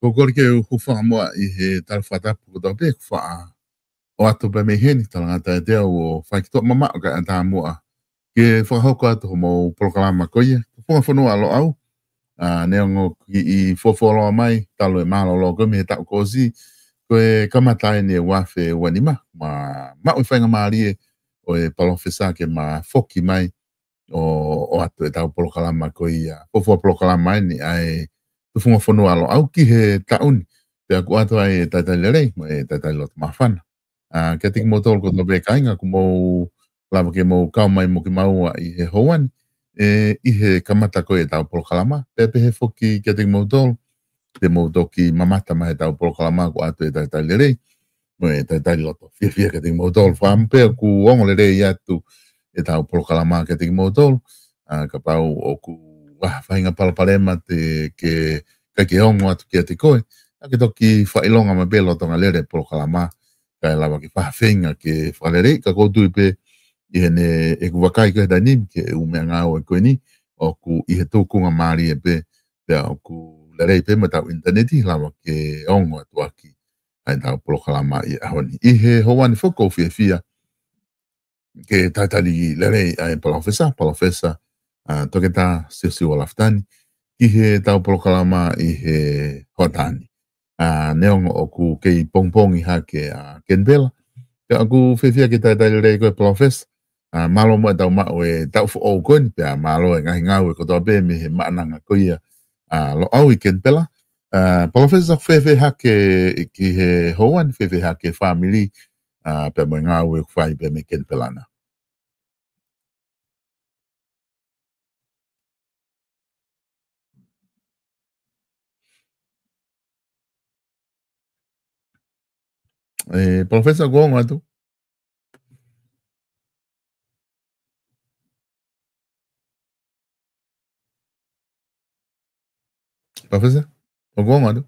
Kokori ke ufa moa I he talfata pukuta pe kufa o atu pe me heni talangata e dea o whaikito mama o ka anta moa ke whakahoko atu mo proklama koia funga whanua alo au neongo ki I fofoloa mai talo e malo lo komi he tau kozi koe kamatai ni e wafe wanima ma ui whainga maarie o e palofesa ke ma foki mai o atu e tau proklama koia fofo proklama mai ni ai funga whanua alo au ki he tauni te aku atu ai e tatai lerei mo e tatai lot mawhana ke tiki mo tolu ko tobe kainga ko mo lava ke mo kau mai mo ki maua I he hoan I he kamata ko e tau proklama pepe he foki ke tiki mo tolu te mo toki mamata mai tau proklama ko atu e tatai lerei mo e tatai loto fia ke tiki mo tolu whampe ku ongo lerei atu e tau proklama ke tiki mo tolu ka pau o ku whainga palapalema te ke ongo atu ki ati koe ke toki whailonga ma belo tonga lere proklama kai lava ki whawhenga ke whalerei ka koutu I pe I hene e kuwakai koe danim ke umea ngāo e koe ni o ku I he tūkunga maari e pe o ku lerei pe ma tau interneti lava ke ongo atu aki ai tau proklama I ahoni I he hoani whoko fia ke taitali lerei ai palofesa toke ta sisi o laftani ki he tau proklama I he hotani neongo o ku kei pongpongi ha ke Kenbela ke aku fefia ke tai rei ko profes malo mo tau ma e tau fo o ko ni pe malo e ngai ngau ko to be me he mananga ko ia lo au I Kenbela profes a fefe ha ke ki he hoan fefe ha ke family pe mo ngau e fai pe me Kenbela na professor Gongo atu professor Gongo atu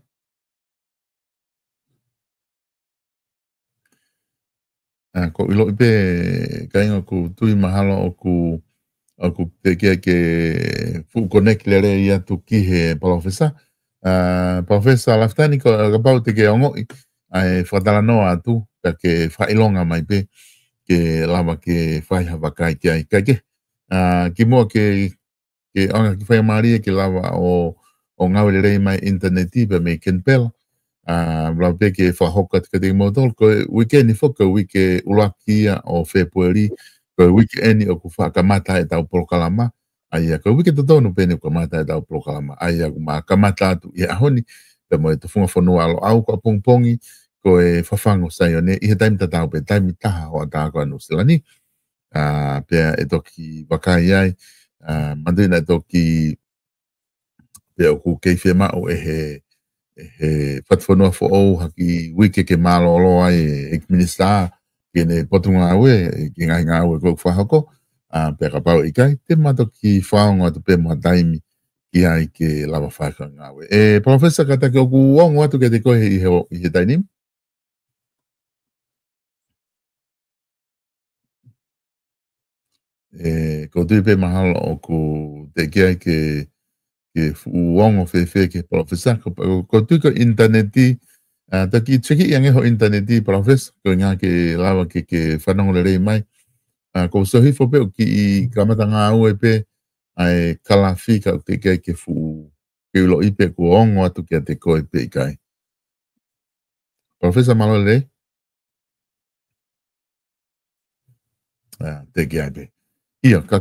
ko ilo pe kainga ku tui mahalo o ku te ke fu connect lere ia tu ki he professor professor laftani ko ka te ke ongo ai fatala no atu ke failonga mai pe ke lava ke fai hava kai ke ai ke ki mo ke anga ki fai maria ke lava o ngau lere mai interneti pe me kenpel bla pe ke fa hokat ke mo dol ko weekend ni foka wike ulakia o February ko weekend o ku fa kamata e tau proklama ai ko wike to no pene ko mata e tau proklama ai ku ma kamata tu e ahoni pe mo to funga fonu alo au ko pongpongi ko e fa fango sai one I he time ta tau pe time ta o ta ko no selani pe e toki wakai ai mandina toki pe ku ke fema o he fatfonua fo o haki wike ke malo lo ai e minista ke ne potunga we ke ngai ngā we ko whahako pe ka pau ikai te mato ki whaonga tu pe mua taimi ki ai ke lava whaka ngā we professor kata ke oku ongo atu ke te koe I he tainim ko tui pe mahalo oku te ki ai ke uongo fe ke professor ko tu ko interneti ta ki cheki yang ho interneti professor ko nga ke lava ke fanong le mai ko so hi fo pe ki kamata nga u pe ai kala fika te ke fu ke lo ipe ko ongo atu ke te ko pe kai professor malo le te ki ai pe ia ka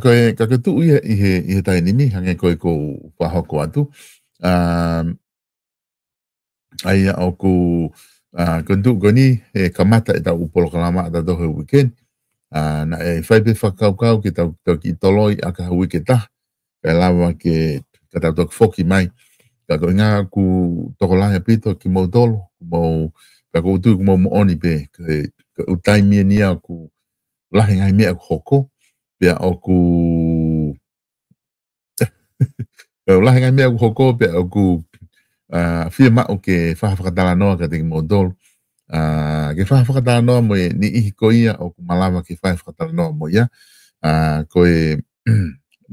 tu I he tai nimi hange ko pa hoko atu ai o ku kundu goni e kamata e tau upolo kalama ta do he weekend na e fai pe whakau kau ki tau ki toloi a ka hui ke ta ka lawa ke ka tau tok foki mai ka ko ngā ku toko lahe pito ki mau tolo ka ko utu ku mau mooni pe ka utai mia nia ku lahe ngai mea ku hoko pia o ku lahe ngai mea ku hoko pia o ku fia mao ke whakatala noa ka teki modol ke whakatala noa mo ni ihi ko ia o kumalawa ke whakatala noa mo ia ko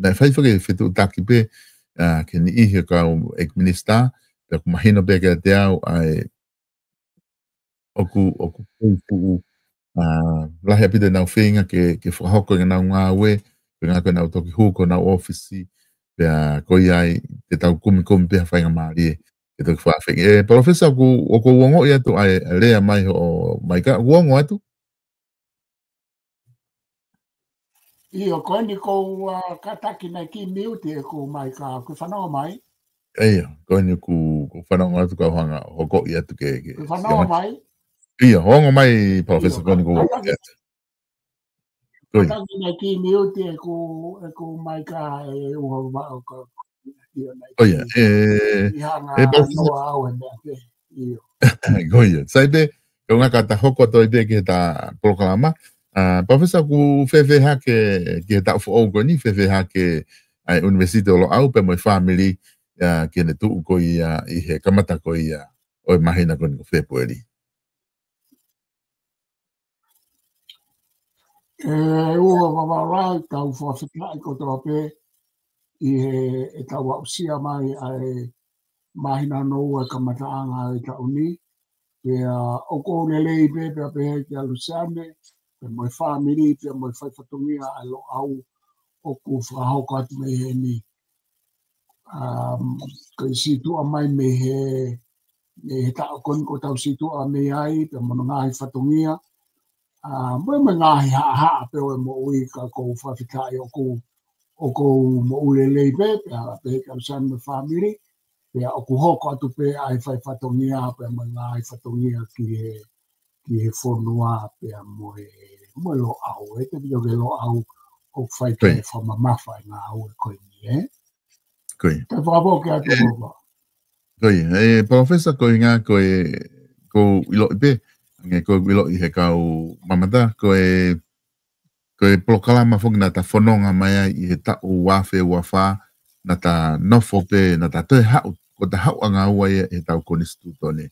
na whai whake whetu taki pe ke ni ihi ka ek minista Pe ku mahina pe ke te au ai oku pu lahe apita nau whenga ke whakahoko ngā ngā we, ke ngā koe nau toki huko nau ofisi, pia koi ai te tau kumi pia whainga maari ke toki whawhenga. Professor, o ko uongo i atu ai rea mai o mai ka uongo atu? Iyo, koe ni kou kataki nei ki miuti e ko mai ka, ku whanau mai? Eia, koe ni ku whanau atu ka hanga hoko i atu ke... Ku whanau mai? Iya, hongo mai, Professor, koe ni ku uongo i atu. Kataki nei ki miuti e ko mai ka e uha wao ka iyo nei ki. Oia, I hanga noa au e mea ke, iyo. Goia, saibe, ko ngā kata hoko toi be ke ta proklama, Professor, ku whewheha ke ta ufu au koe ni, whewheha ke ai Universite o lo au pe moi family ke ne tuu ko i he kamata ko i o mahina ko ni ko whepueri. Ua wawarai tau whawhikai ko tō pe i he tau wausia mai ai mahina noua kamataanga i tau ni. Pea oko lelei pe pe ke alusane, pe moi family, pe moi whaifatungia ai lo au oku whahauka atu me he ni. Ko i situa mai me he tau koni ko tau situa me ai, pe mono ngahi whatungia. Mo me ngahi haa pe o mo ui ka kou whawhikai oku mo ulelei pe ke alusane me family. Pea oku hoko atu pe ai whaifatongia pe mo ngahi whatongia ki he whonua pea mo lo au. Te pio ke lo au o whaikai whamamafa i ngā au e koe ni, Koe. Te whabo ke atu hoko. Koe, Professor, koe ngā koe ilo i pe, nge koe ilo i he kau mamata, koe prokalama whoki na ta whanonga mai i he tau wafe wafaa, na ta nofo pe, na ta toe hau, ko ta hau anga ua e tau konstituto ne.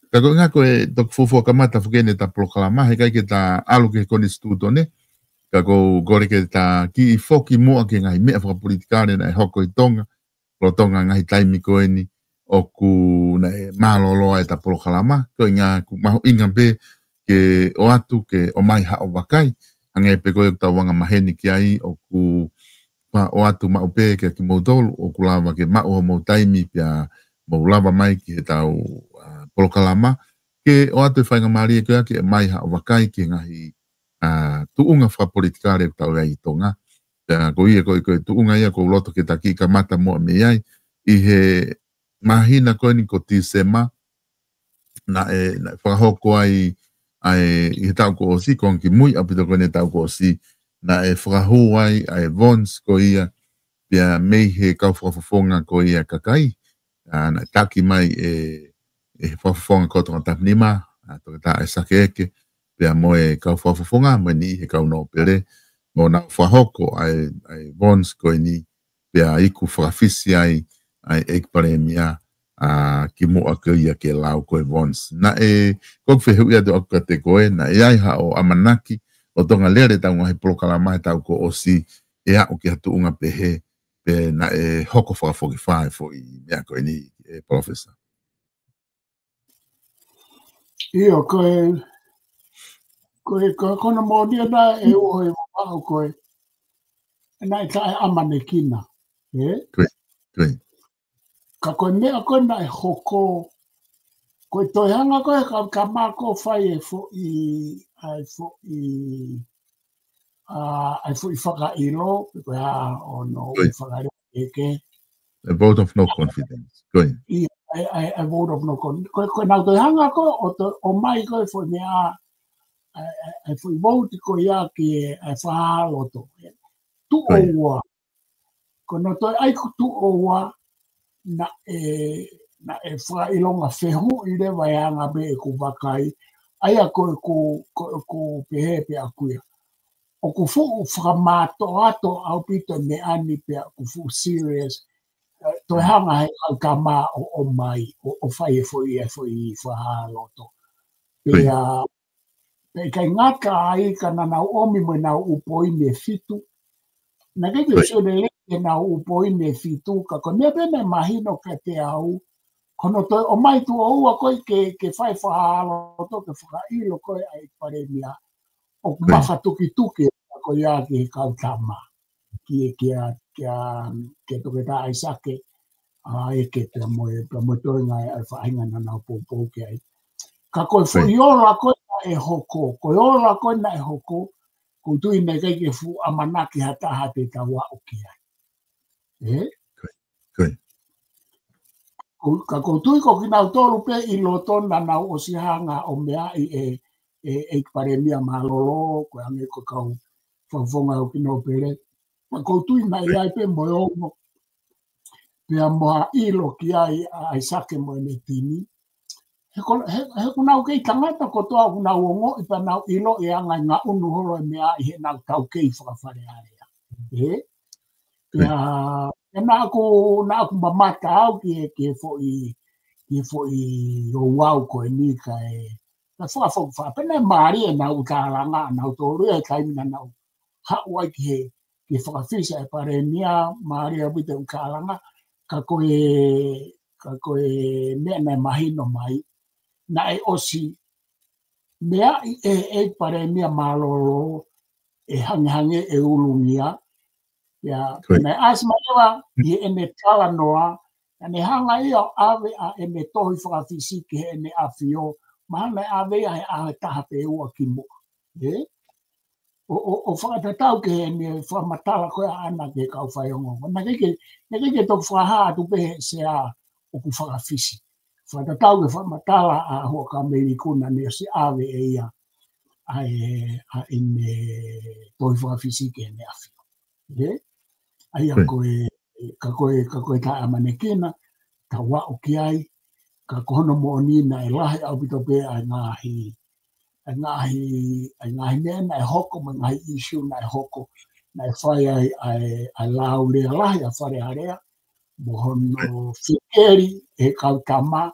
Ka koe ngā koe tok fufu kamata whukene ta prokalama, he kai ke ta alu ke konstituto ne, ka koe gore ke ta ki i whoki mua ke ngai mea whakapolitikare na e hoko i tonga, lo tonga ngai taimi koe ni, o ku na e maloloa e ta prokalama, koe ngā ku maho inga pe ke o atu ke o mai hao wakai, ange pe koe ta wanga maheni ki ai, o ku pa o atu maupe ke ki mautolu o kulawa ke mau ho mau taimi pia maulawa mai ki he tau polokalama ke o atu whainga maari e kia ke mai ha o wakai ki ngahi tuunga whapolitikare tau rai tonga ko ia koe tuunga ia ko loto ke taki ka mata mo me ai i he mahina koe ni ko tisema na whakahoko ai i he tau ko o si kon ki mui apito koe ne tau ko o si na e whakahuai ai Vons ko ia pia mei he kau whakafonga ko ia kakai na taki mai e whakafonga ko tonga tapnima to ta e sake eke pia mo e kau whakafonga mo ni he kau no pere mo na whahoko ai Vons ko ni pia iku whakafisi ai ekpare mia ki mua ko ia ke lau ko Vons na e kok whehu ia do akate koe na e ai ha o amanaki o tonga lere tau ngahi prokalama e tau ko o si e au ki hatu unga pehe pe na e hoko whakafoki whae fo i mea koe ni Professor. Iyo, koe kona mōdia na e uho e wapau koe na e tae amane kina. Koe. Ka koe mea koe na e hoko koe toihanga koe ka mako whai e fo i ai fu i whakailo, koe o no i whakailo eke. A vote of no confidence. Koe. A vote of no confidence. Koe nau toihanga koe, o mai koe fo mea ai fu i vote koe ia ki ai whahaloto. Tu oua. Koe no toi ai tu oua na e whakailonga whehu i le waianga be e ku wakai. Aia koe ko pehe pe akuia. O ku fu whakamato ato au pito me ani pia ku fu serious toi hanga he au kama o mai o whai e foi whahaloto. Pia kai ngaka ai ka nana omi mo na upoi me fitu. Na kei sio le nau upoi me fitu ka ko me mahino ka te au kono to o mai tu o ua koe ke fai whaalo to ke whakailo koe ai paremia o mawhatuki tuki ko ia ki kautama ki ke toke ta ai sake e ke te moe toinga ai whainga na pōpō ke ai. Ka koe whoiola koe na e hoko, koe ola koe na e hoko, ko tui nei kai ke fu amanaki hataha te tawa o ki ai. Ka ko tui ko kinau tolu pe i loto na nau o sihanga o mea i e paremia malolo, koe ange ko kau whawhonga o kinau pere. Ma ko tui na i ai pe moe ongo, pea moa ilo ki ai sake moe ne tini. He kunau kei tangata ko toa kunau ongo i pa nau ilo e anga ngā unu holo e mea i he nau tau kei whakawhare area. Pea nā aku mamata au ki fo i o wau ko e ni kai. Na whakawhaka pene maari e nau tālanga, nau tōru e kaimina nau hawai ki whakawhisa e pare nia maari a wite u tālanga. Ka koe mea nei mahino mai, na e osi mea e pare mea malolo e hange e ulungia. Ya, nei asma ewa i ene tala noa, ne hanga ia ave a ene tohi whakawhisi ki ene awhio, mahana ave a taha pe ua ki mua. O whakatatau ke ene whamatala koe ana ke kau whaiongo. Na keke tō whaha atu pehe se a o ku whakawhisi. Whakatatau ke whamatala a hua ka merikuna ne si ave e ia a ene tohi whakawhisi ke ene awhio. Ai a koe ta amanekena, ta wa o ki ai, ka kohono mo ni na e lahi au pito pe ai ngahi nena e hoko, ma ngahi issue na e hoko, na e whai ai lau lea lahi a whare area, mo hono whieri e kau tama,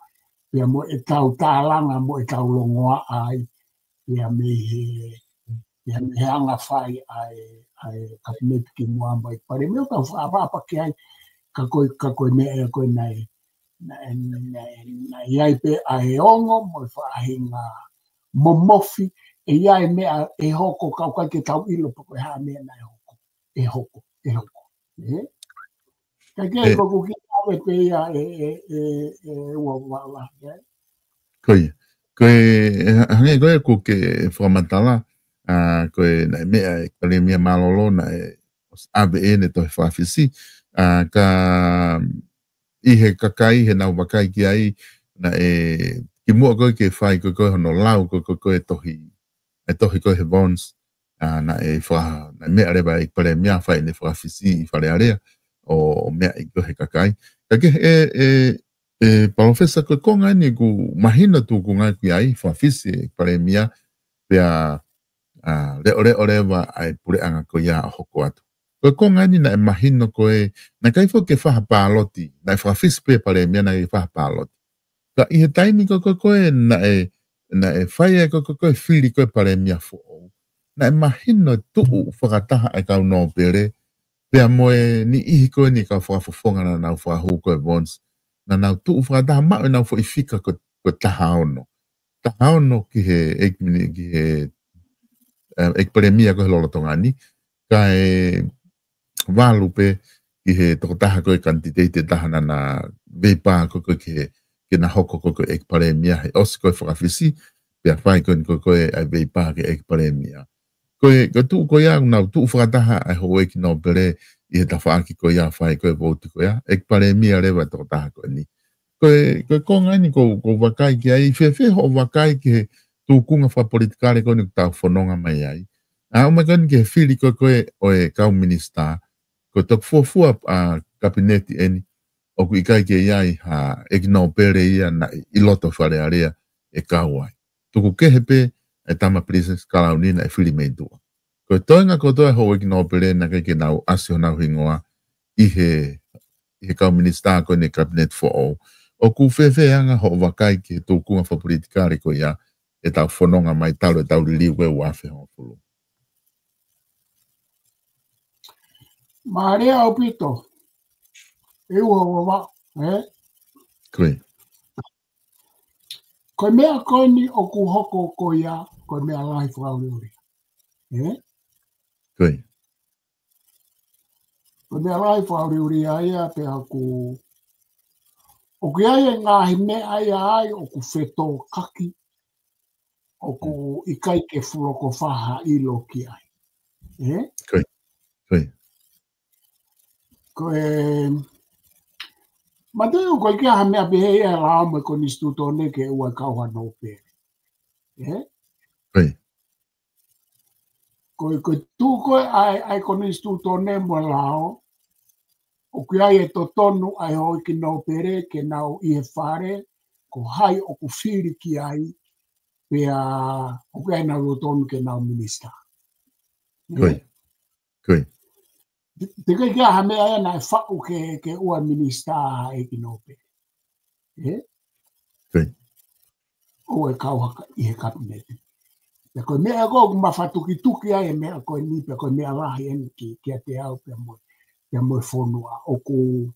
pia mo e tau tālanga, mo e tau longoa ai, pia me he anga whai ai kabineti ki mua mai pare meu ka whaapapa ki ai ka koe mea koe nei iai pe a e ongo mo i whaahinga momofi e iai mea e hoko kau kai ke tau ilo pa koe haa mea na e hoko ka kei koko ki awe pe ia e ua wala koe hange koe ko ke whamatala koe na mea e kare mea malolo na e ave e ne tohi whawhisi ka ihe kakai he nau wakai ki ai na e ki mua koe ke whai koe hono lau koe tohi koe he bonds na e wha na mea rewa e kare mea whai ne whawhisi i whare area o mea i koe he kakai ka ke Profesa koe konga ni ku mahina tu ku ngai ki ai whawhisi e kare mea pea reo rewa ai pure anga ko ia hoko atu. Koe konga ni na e mahino koe, na kai fo ke whaha pāloti, na e whawhisi pe pare mea na e whaha pāloti. Ka i he taimi koe na e whaia koe whiri koe pare mea fo au. Na e mahino tuu whakataha ai kau no pere, pea moe ni ihi koe ni kau whakafofonga na nau whahu koe bonds, na nau tuu whakataha mau nau fo i whika koe taha ono. Taha ono ki he ekparemia ko lolo tongani ka e walu pe i he tokotaha ko kantitete tahana na vepa ko ke na hoko ko ekparemia he os ko whakawhisi pe whai ko ai vepa ke ekparemia ko tu ko ia na tu whakataha ai ho ki no pere i he tawhaaki ko ia whai ko voti ko ia ekparemia rewa tokotaha ko ni ko ngani ko wakai ki ai fe ho wakai ki tu kunga fa politikare ko ni tau fononga mai ai. A o magan ke fili ko o e kau minista ko tok fua a kabineti eni o ku ikai ke ai ha igno pere ia na iloto fare area e kau ai. Tuku ke hepe e tama princess kalaunina e fili mei tua. Ko toinga ko toa ho igno pere na ke nau asio nau hingoa i he kau minista ko ni kabinet for all. O ku fefe anga ho wakai ke tu kunga fa politikare ko ia e tau fononga mai tau e tau liwe wafe ho fulu. Maria o pito. E ua wa, Koe. Ko mea koe ni o ku hoko ko ia, ko mea lai whauriuri. Koe. Ko mea lai whauriuri aia pe aku o ku aia ngahi mea ia ai o ku wheto kaki, o ku ikai ke furoko whaha ilo ki ai. Koe. Koe. Koe, mateu koe kia ha mea pehe ia rao me ko nistu tone ke ua kauha no pe. Koe. Koe tu koe ai ko nistu tone mo lao, o ku ai e to tonu ai hoi ki no pere ke nau i he whare, ko hai o ku whiri ki ai, pea o ku ai nau o tonu ke nau minista. Koe. Koe. Te kai kia ha mea ena e whau ke ua minista e ki no pere. Koe. O e kauhaka i he kabinete. Pe koe mea ko ku mawhatuki tuki ai e mea koe ni, pe koe mea rahi eni ki a te au pea moe whonua. O ku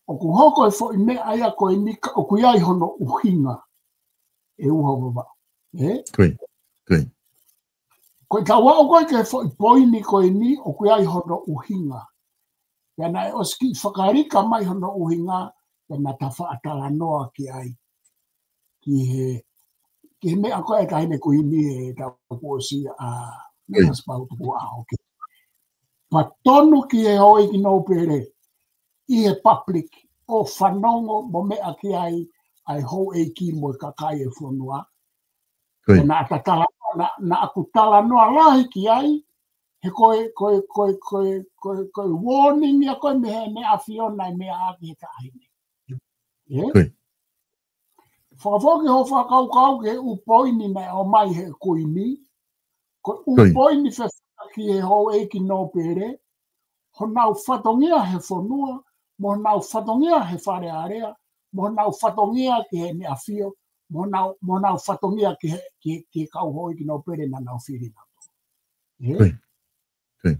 hoko e fo i mea aia koe ni, o ku iai hono uhinga e uha wawa. Koe. Koe. Koe ka wao koe ke fo i poini koe ni, o ku iai hono uhinga. Pea na e oski whakarika mai hono uhinga, pea na ta whaatala noa ki ai. Ki mea koe ka hine kui ni e ta kuosi a mea spautu kua hoki. Pa tonu ki e hoi ki no pere, i e public o whanongo mo mea ki ai hou e ki mo kakai e whanua. Na aku tala noa lahi ki ai, he koe warning ia koe me a whiona e mea aki he ka hine. Koe. Whakafoki ho whakaukau ke upoini mai o mai he kuini. Ko upoini ki he hou e ki no pere, ho nau whatongia he whanua, mo nau whatongia he whare area, mo nau whatongia ki he nea whio, mo nau whatongia ki kau hoi ki no pere na nau whiri nau. Koe. Koe.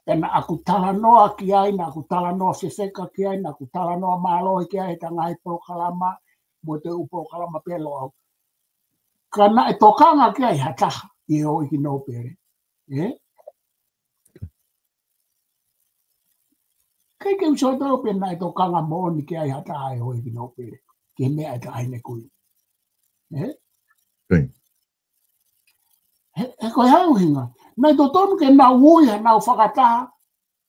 E na aku tala noa ki ai, na aku tala noa whewheka ki ai, na aku tala noa mālohi ki ai, ta ngai prokalama, mo te uprokalama pelo au. Ka na e tokanga ki ai hataha i hoi ki no pere. Kai ke uso tau pe na e tokanga mo ni ki ai hataha i hoi ki no pere. Ke mea e ta aine kui. Koe. He koe hau hinga. Nai to tonu ke nau uia, nau whakataha,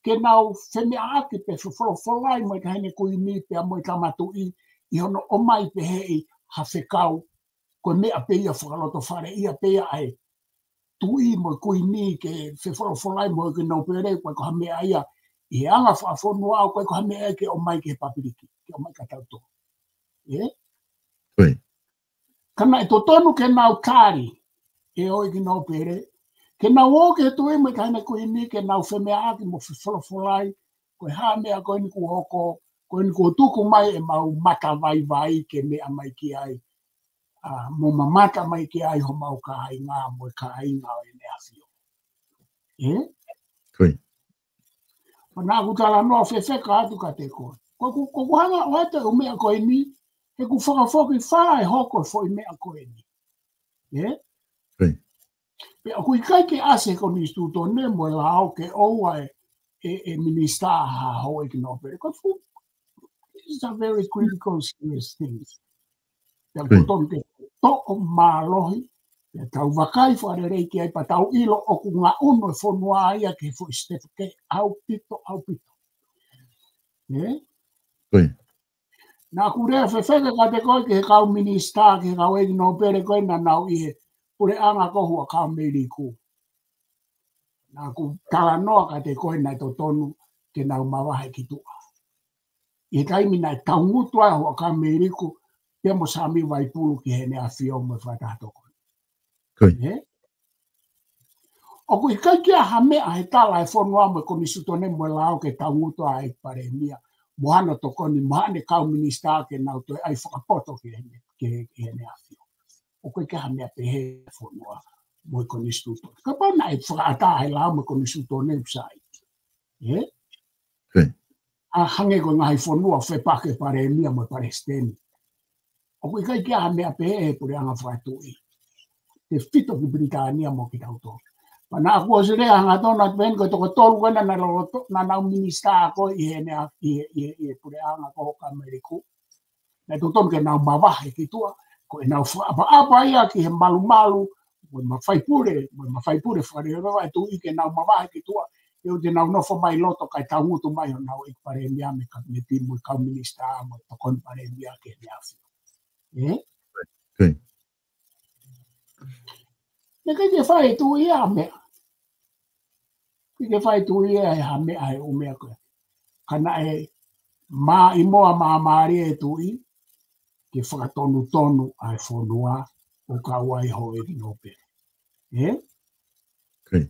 ke nau whenea aki pe wholai mo i ka hene kui ni pe a mo i tamatu i hono o mai pe hei ha whekau, koe mea pe ia whakaloto whare, ia pe ai tui mo i kui ni ke wholai mo i ke nau pere, koe ko ha mea ia, i anga whaafonu au, koe ko ha mea ke o mai ke papiriki, ke o mai ka tauto. Koe. Kana e to tonu ke nau kāri, e oi ki nau pere, ke nau o ke tui mo i ka hene kui ni, ke nau whemea aki mo wholai, koe ha mea koe ni ku hoko, koe ni ku tuku mai e mau mata vai ke mea mai ki ai. Mo mamata mai ki ai ho mau ka hai ngā mo ka hai ngā e mea whio. Koe. Nā kutala noa whewheka atu ka te koe. Ko hanga o ete o mea koe ni, he ku whakafoki whae hoko fo i mea koe ni. Koe. Pea kui kai ke ase ko ni stuto ne mo la au ke oua e minista ha ho e ki no pere. Ko fu, these are very critical serious things. Pea kuton ke toko mālohi, pea tau wakai whare rei ki ai pa tau ilo o ku ngā uno e whonua aia ke fu istefu ke au pito. Koe. Nā kurea whewheka ka te koe ke he kau minista, ke he kau egi no pere koe na nau i he pure anga kohua kau meiri ku. Nā ku tala noa ka te koe nai to tonu ke nau mawahe ki tua. I he taimi nai taungutu ai hua kau meiri ku, pia mo sami vai pulu ki he nea whio mo whatato koe. Koe. O kui kai kia ha mea he tala e whonua mo ko misutone mo lao ke taungutu ai pare mia. Mohana to koni, mohane kau minista ke nau toi ai whakapoto ki he nea whio. O koe kia ha mea pe he whonua mo i koni stutone. Ka pau na e whakaata he lao mo i koni stutone usai. Koe. A hange ko ngai whonua whepake pare mia mo i pare steni. o ko kai kia me ape e pure anga fatu I te fito ki Britania mo ki tauto pana ko se re anga tona ben ko to tolu kana na lo na na minista ko I ne pure anga ko ka Ameriku na to tom ke na mava ki tua ko na apa ia ki malu ma fai pure fare va tu I ke na mava ki tua eu de não for mai loto kai tau mutu mai na o pare mia me ka me ti mo ka minista mo to kon pare mia ke mia fi Okay. Ne ke fai tu ia me ke fai tu ia ha me ai o me ko kana e ma I mo ma mari e tu I ke fa tonu ai fonua o ka wai ho e no pe Okay.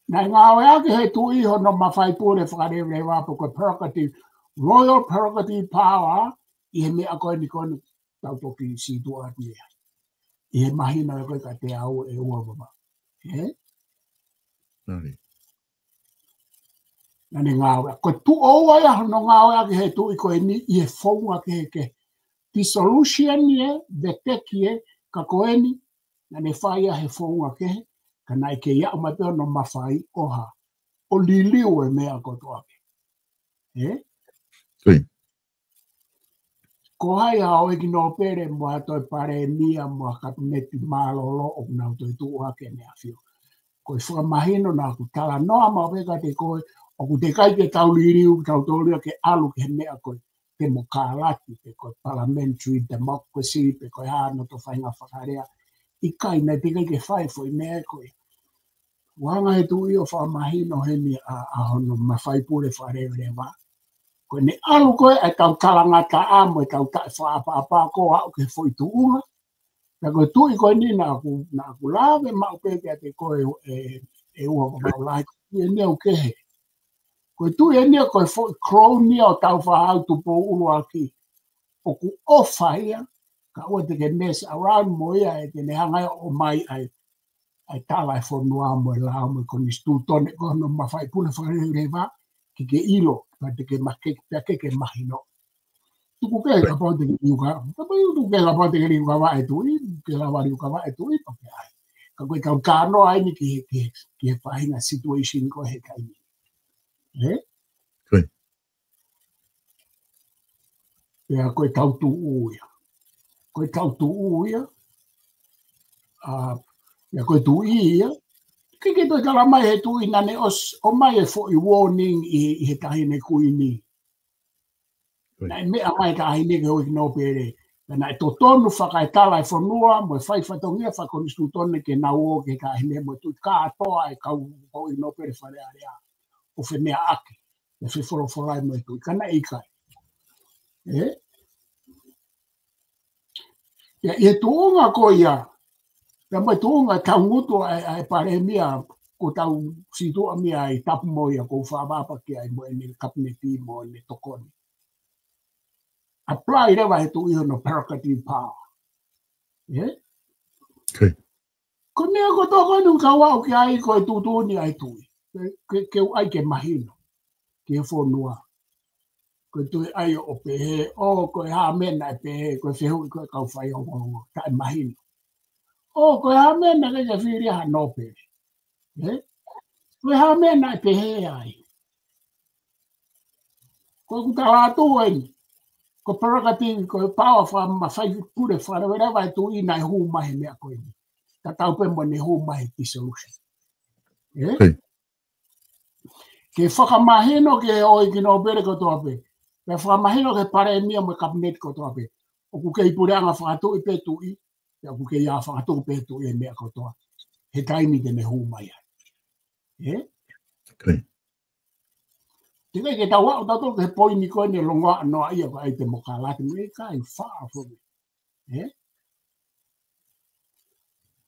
Na ngā wea ke he tui hono mawhai pūre whakarewe wapo ko prerogative, royal prerogative power I he mea koe ni kone tautoki si tua ati ea. I he mahina e koe ka te au e ua wama. Nani ngā wea. Ko tu oua ia hono ngā wea ke he tui koe ni I he whaunga ke dissolution e, the teki e, ka koe ni, nani whaia he whaunga ke he, kana ke ia o mapeo no mawhai oha. O liliu e mea koto ake. Ko hai hao eki no pere mua toi pare mia mua kabineti malolo o nau toi tua ke mea fio. Ko I whakamahino na ku tala noa ma weka te koe o ku te kai ke tau liriu tau tōria ke alu ke mea koe te mo kālati te koe parliamentary democracy te koe hāno to whainga whakarea. I kai nei te kai ke whai fo I mea koe. Wanga he tui o whakamahino he ni a hono mawhai pure wharewe wa. Ko ne alu koe e tau talangata amo e tau whaapapa ko au ke foi tuunga. Na koe tui koe ni na ku lawe mau peke te koe e ua ko mau lai. E neo kehe. Koe tui e neo koe foi kronia o tau whahau tupo ulu aki. O ku ofa ia. Ka ua te ke mess around mo ia e te nehangai o mai ai tala e whanua mo e lao mo e koni stūtone kono mawhai pune wharewa ki ke ilo. Ma te ke ke mahino. Tuku ke ka pau te ke riuka. Tuku ke ka pau te ke riuka wa e tui. Ke la wa riuka wa e tui. Ka koe kau kāno ai ni ki he whahinga situation ko he kai ni. Koe. Pea koe tau tu uia. Koe tau tu uia. Pea koe tu ia. Ke toi kala mai he tui nane o mai e fo I warning I he tahine kui ni. Nai mea mai tahine ke hoi no pere. Nai to tonu whakai tala e whanua mo e whai whatongia whakonistu tone ke nau o ke tahine mo tui kātoa e kau hoi no pere whare area. O whenea ake. E whewhorowhorai mo e tui. Kana I kai. Ia tuunga ko ia. Ia mai tuunga tau ngutu ai pare mia ko tau situa mia ai tapu mo ia ko whaabapa ki ai mo e ni kabineti mo e ni tokoni. Apply rewa he tu iho no prerogative power. Ko nea ko tokonu ka wau ki ai ko e tutuni ai tui. Ke ai ke mahino. Ke whonua. Ko tui ai o pehe. O ko e haa mena e pehe. Ko e whehui ko e kau whai o ngongo. Ka e mahino. O ko e haa mena ke whiri ha no pehe. Ko e haa mena e pehe ai. Ko ku tala atu ai. Ko prerogative ko e power wha mawhai pure wharewa e tu I nai hū mahi mea koe ni. Ka tau pe mo ne hū mahi dissolution. Ke whakamahino ke oi ki no pere ko toa pe. Ke whakamahino ke pare mia mo kabinet ko toa pe. O ku kei pure anga whakatu I pe tu I. O ku kei a whakatu pe tu I mea ko toa. He taimi ke ne hū mahi. Tika ke tau wau tatu ke poi ni koe ni longa noa ia ko ai te mokalati. Me kai whaa fo me.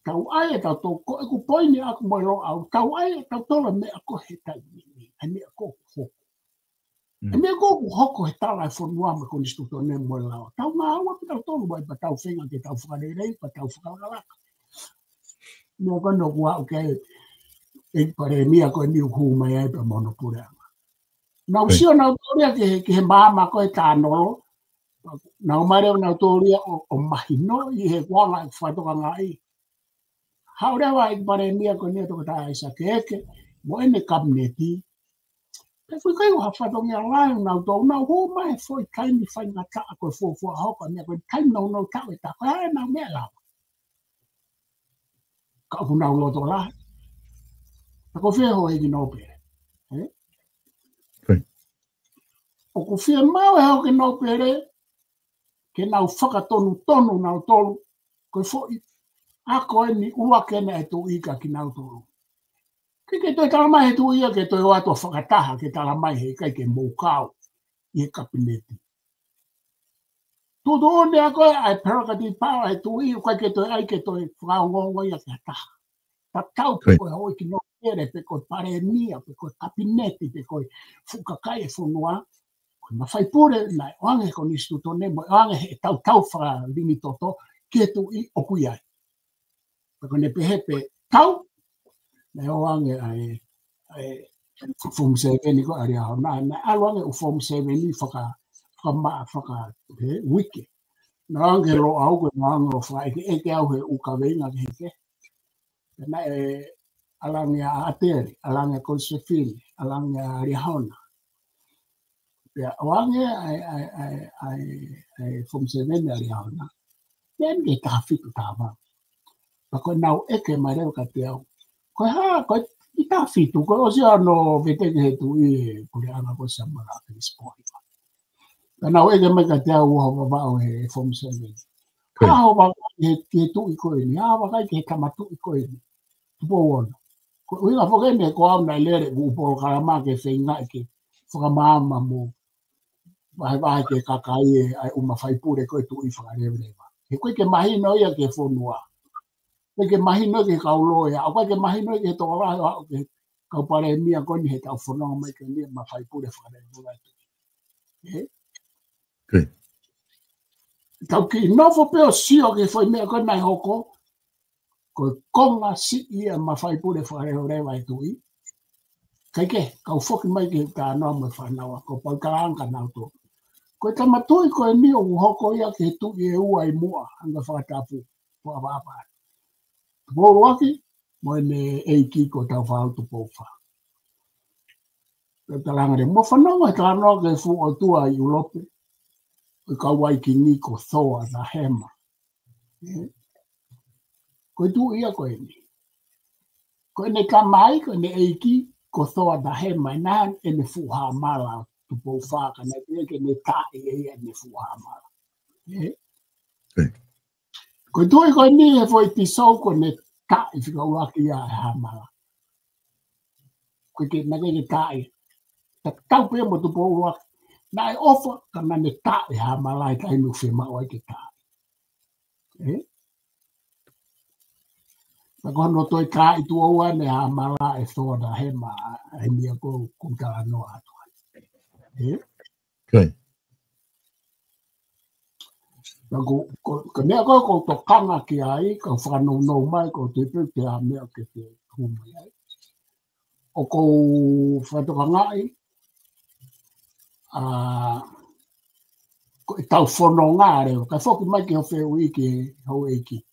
Tau ai e tau tō ko e ku poi ni aku moi ro au. Tau ai e tau tola me ako he taimi. E me ako hoko. E me ako hoko he tala e whanua me koni stuto ne moi lao. Tau ngā aua ki tau tolu mai pa tau whenga ke tau whakarerei pa tau whakaralaka. Me kono kua au ke e pare mia koe ni uku mai ai pa mono pure anga. Nau sio nau toria ke he māma koe tā nolo, Nau mare na toria o mahino I he wanga whatoka ngai. Haurewa I pare mia ko nia toko tae sa keke, mo ene kabineti. Pe fui kai o hawhatongia lai nau tau nau ho mai foi kaini whai ngā taa koe fua hoka mea koe kaini nau tau e tā koe hae nau mea lau. Ka upu nau loto lai. Ta ko whia ho egi nau pere. O ko whia mau e hau ke nau pere, ke nau whakatonu nau tolu, koe foi a koe ni ua kena e tu ika ki nau tolu. Ke toi talamai he tu ia ke toi o ato whakataha ke talamai he kai ke moukau I he kapineti. Tuto onde a koe ai perakati pao he tu ia kai ke toi ai ke toi whaongongo ia ke taha. Ta tau pe koe hoi ki no pere pe koe pare mia, pe koe kapineti, pe koe fukakai e whonua. Koe mawhai pure nai oange ko nistu tone mo oange he tau whaka limi toto ke tu I oku iai. Pe koe ne pehepe tau Nei oange ai form 7 ko ari ho na aluange u form 7 ni whaka wiki. Na ange lo au ko na ngo fai ke e au he u ka venga ke ke. Na alange ateri, alange ko sefili, alange ari hona. Ya oange ai form 7 ari hona. Nen ke ta fitu ta ba. Ko nau eke mare ka te au. Ko ha ko ita fitu ko o sia no vete ke tu I pure ana ko samara ke sport. Na o ege me ka te au ho ba o he form 7. Ha o ba ke tu I ko ni ha ba ka ke kamatu I ko ni. Po ono. Ko ina fo ke ne ko am na lere u po karama ke feinga ke fo mama mo. Vai ke kakai ai uma fai pure ko tu I fa rebe. Ke ko ke mai no ia ke fo noa. Ke mahino ke kaulo ya apa ke mahino ke to la ke kau pare mia ko ni he tau fono mai ke ni ma fai pure fa de tau ki no fo pe o sio ke foi mea ko nai hoko ko konga si ia ma fai pure fa de vai tu I kai ke kau foki mai ke ta no ma fa na ko pa karanga na to ko ta matui ko ni o hoko ia ke tu I u ai mua anga fa tapu po ba ba Waki, mo ne eiki ko tau whao tu pofa. Ka langare, mo whanonga ka anō ke fu o tua I ulope, ka wai ki ni ko thoa na hema. Ko tu ia ko ni. Ko ne ka mai, ko ne eiki ko thoa na hema, na ne fu ha mala tu pofa, ka ne ke ne ta e ne fu ha mala. Ko tu ko ni e foi tisau ko ne ta I whika uaki ia ha mala. Ko ke nage ke tai. Ta tau pe mo tu po uaki. Na e ofa ka nane ta e ha mala I kai nu whima oai ke tai. Na kono toi ka I tu oua ne ha mala e thoa na hema e mia ko kutara no atu. Na ko mea ko to kanga ki ai, ko whanau no mai, ko te pe te a mea ke te humai ai. O ko whatoka ngai, ko tau whono ngā reo, ka whoki mai ki ho wheu I ke hau eiki.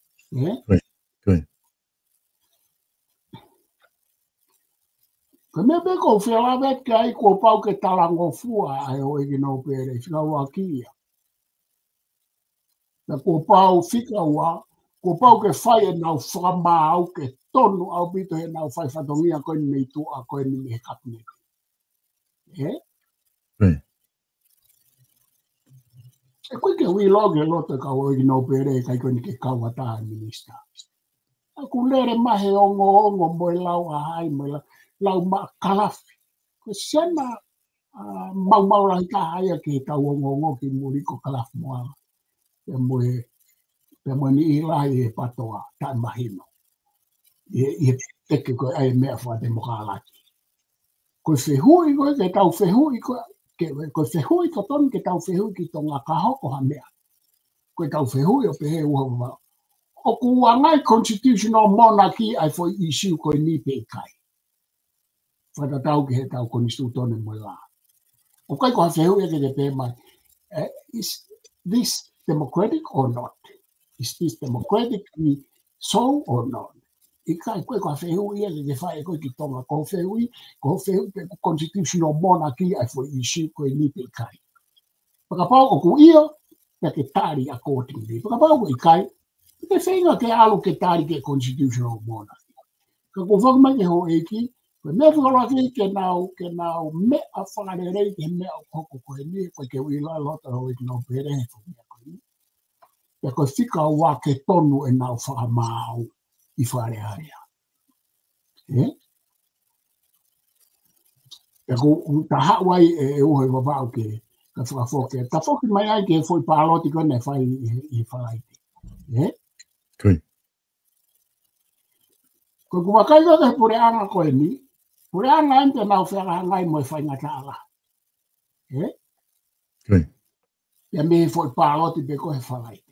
Ka mea pe ko whiala vet ki ai, ko pau ke talango fua ai ho eiki no pere, whilau a kia. Na ko pau whika ua, ko pau ke whai e nau whakama au ke tonu au pito he nau whai whatongia koe ni mei tua koe ni me he kapineti. E koe ke hui loge loto ka oi no pere kai koe ni ke kauata minista. A ku lere mahe ongo mo lau a hai mo lau ma kalafi. Ko sena mau lai ka hai ke tau ongo ki muri ko kalafi moa. Pe mo ni ilai e patoa tai mahino. I teke koe ai mea wha demokralaki. Koe whehui koe ke tau whehui koe, koe whehui ko tonu ke tau whehui ki tonga kahoko ha mea. Koe tau whehui o pehe ua wā. O kua ngai constitutional monarchy ai foi issue koe ni pe kai. Whata tau ke he tau konistu tone mo la. O kai koe whehui ke te pe mai. this democratic or not? Is this democratically so or not? Ikai koe ka whehu ia ke whae koe ki tonga ko whehu pe constitutional monarchy ai fo issue koe ni pe ikai. Pakapau o ku ia ya ke tari accordingly. Pakapau ko ikai te whenga ke alu ke tari ke constitutional monarchy. Ka ko whakama ke ho eki ko me whakalaki ke nau me a whakarerei ke me a koko koe ni koe ke wila lota ho eki no pere he fo mea koe ni. Ya koe whika wā ke tonu e nau whakamau I whare area. Ya ko ta hawai e uhe wabau ke ka whakafoke. Ta whoki mai ai ke foi pāloti koe ne whai I whalaiti. Koi. Ko kumakai ko te pure anga koe ni, pure anga ente nau whera ngai mo whai ngata ala. Koi. Ya me foi pāloti pe koe whalaiti.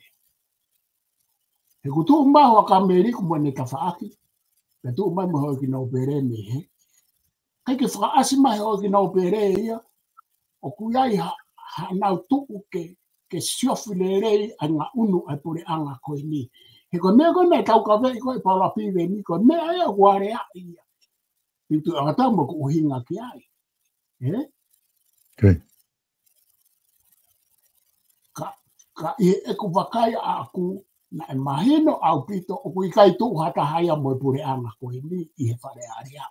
He kutu umau a ka meriku mo ne ka whaaki. Ka tu umau mo hoi ki nau pere me he. Kai ke whakaasi mai hoi ki nau pere ia. O kuiai ha nau tuku ke siofile rei a ngā unu ai pure anga koe ni. He ko mea koe mea tau ka vei koe paula piwe ni ko mea ea ware a ia. Itu a tau mo ku uhinga ki ai. Koi. Ka e ku wakai a aku na e mahino au pito o kui kai tu hata haia mo pure anga koe ni I he whare aria.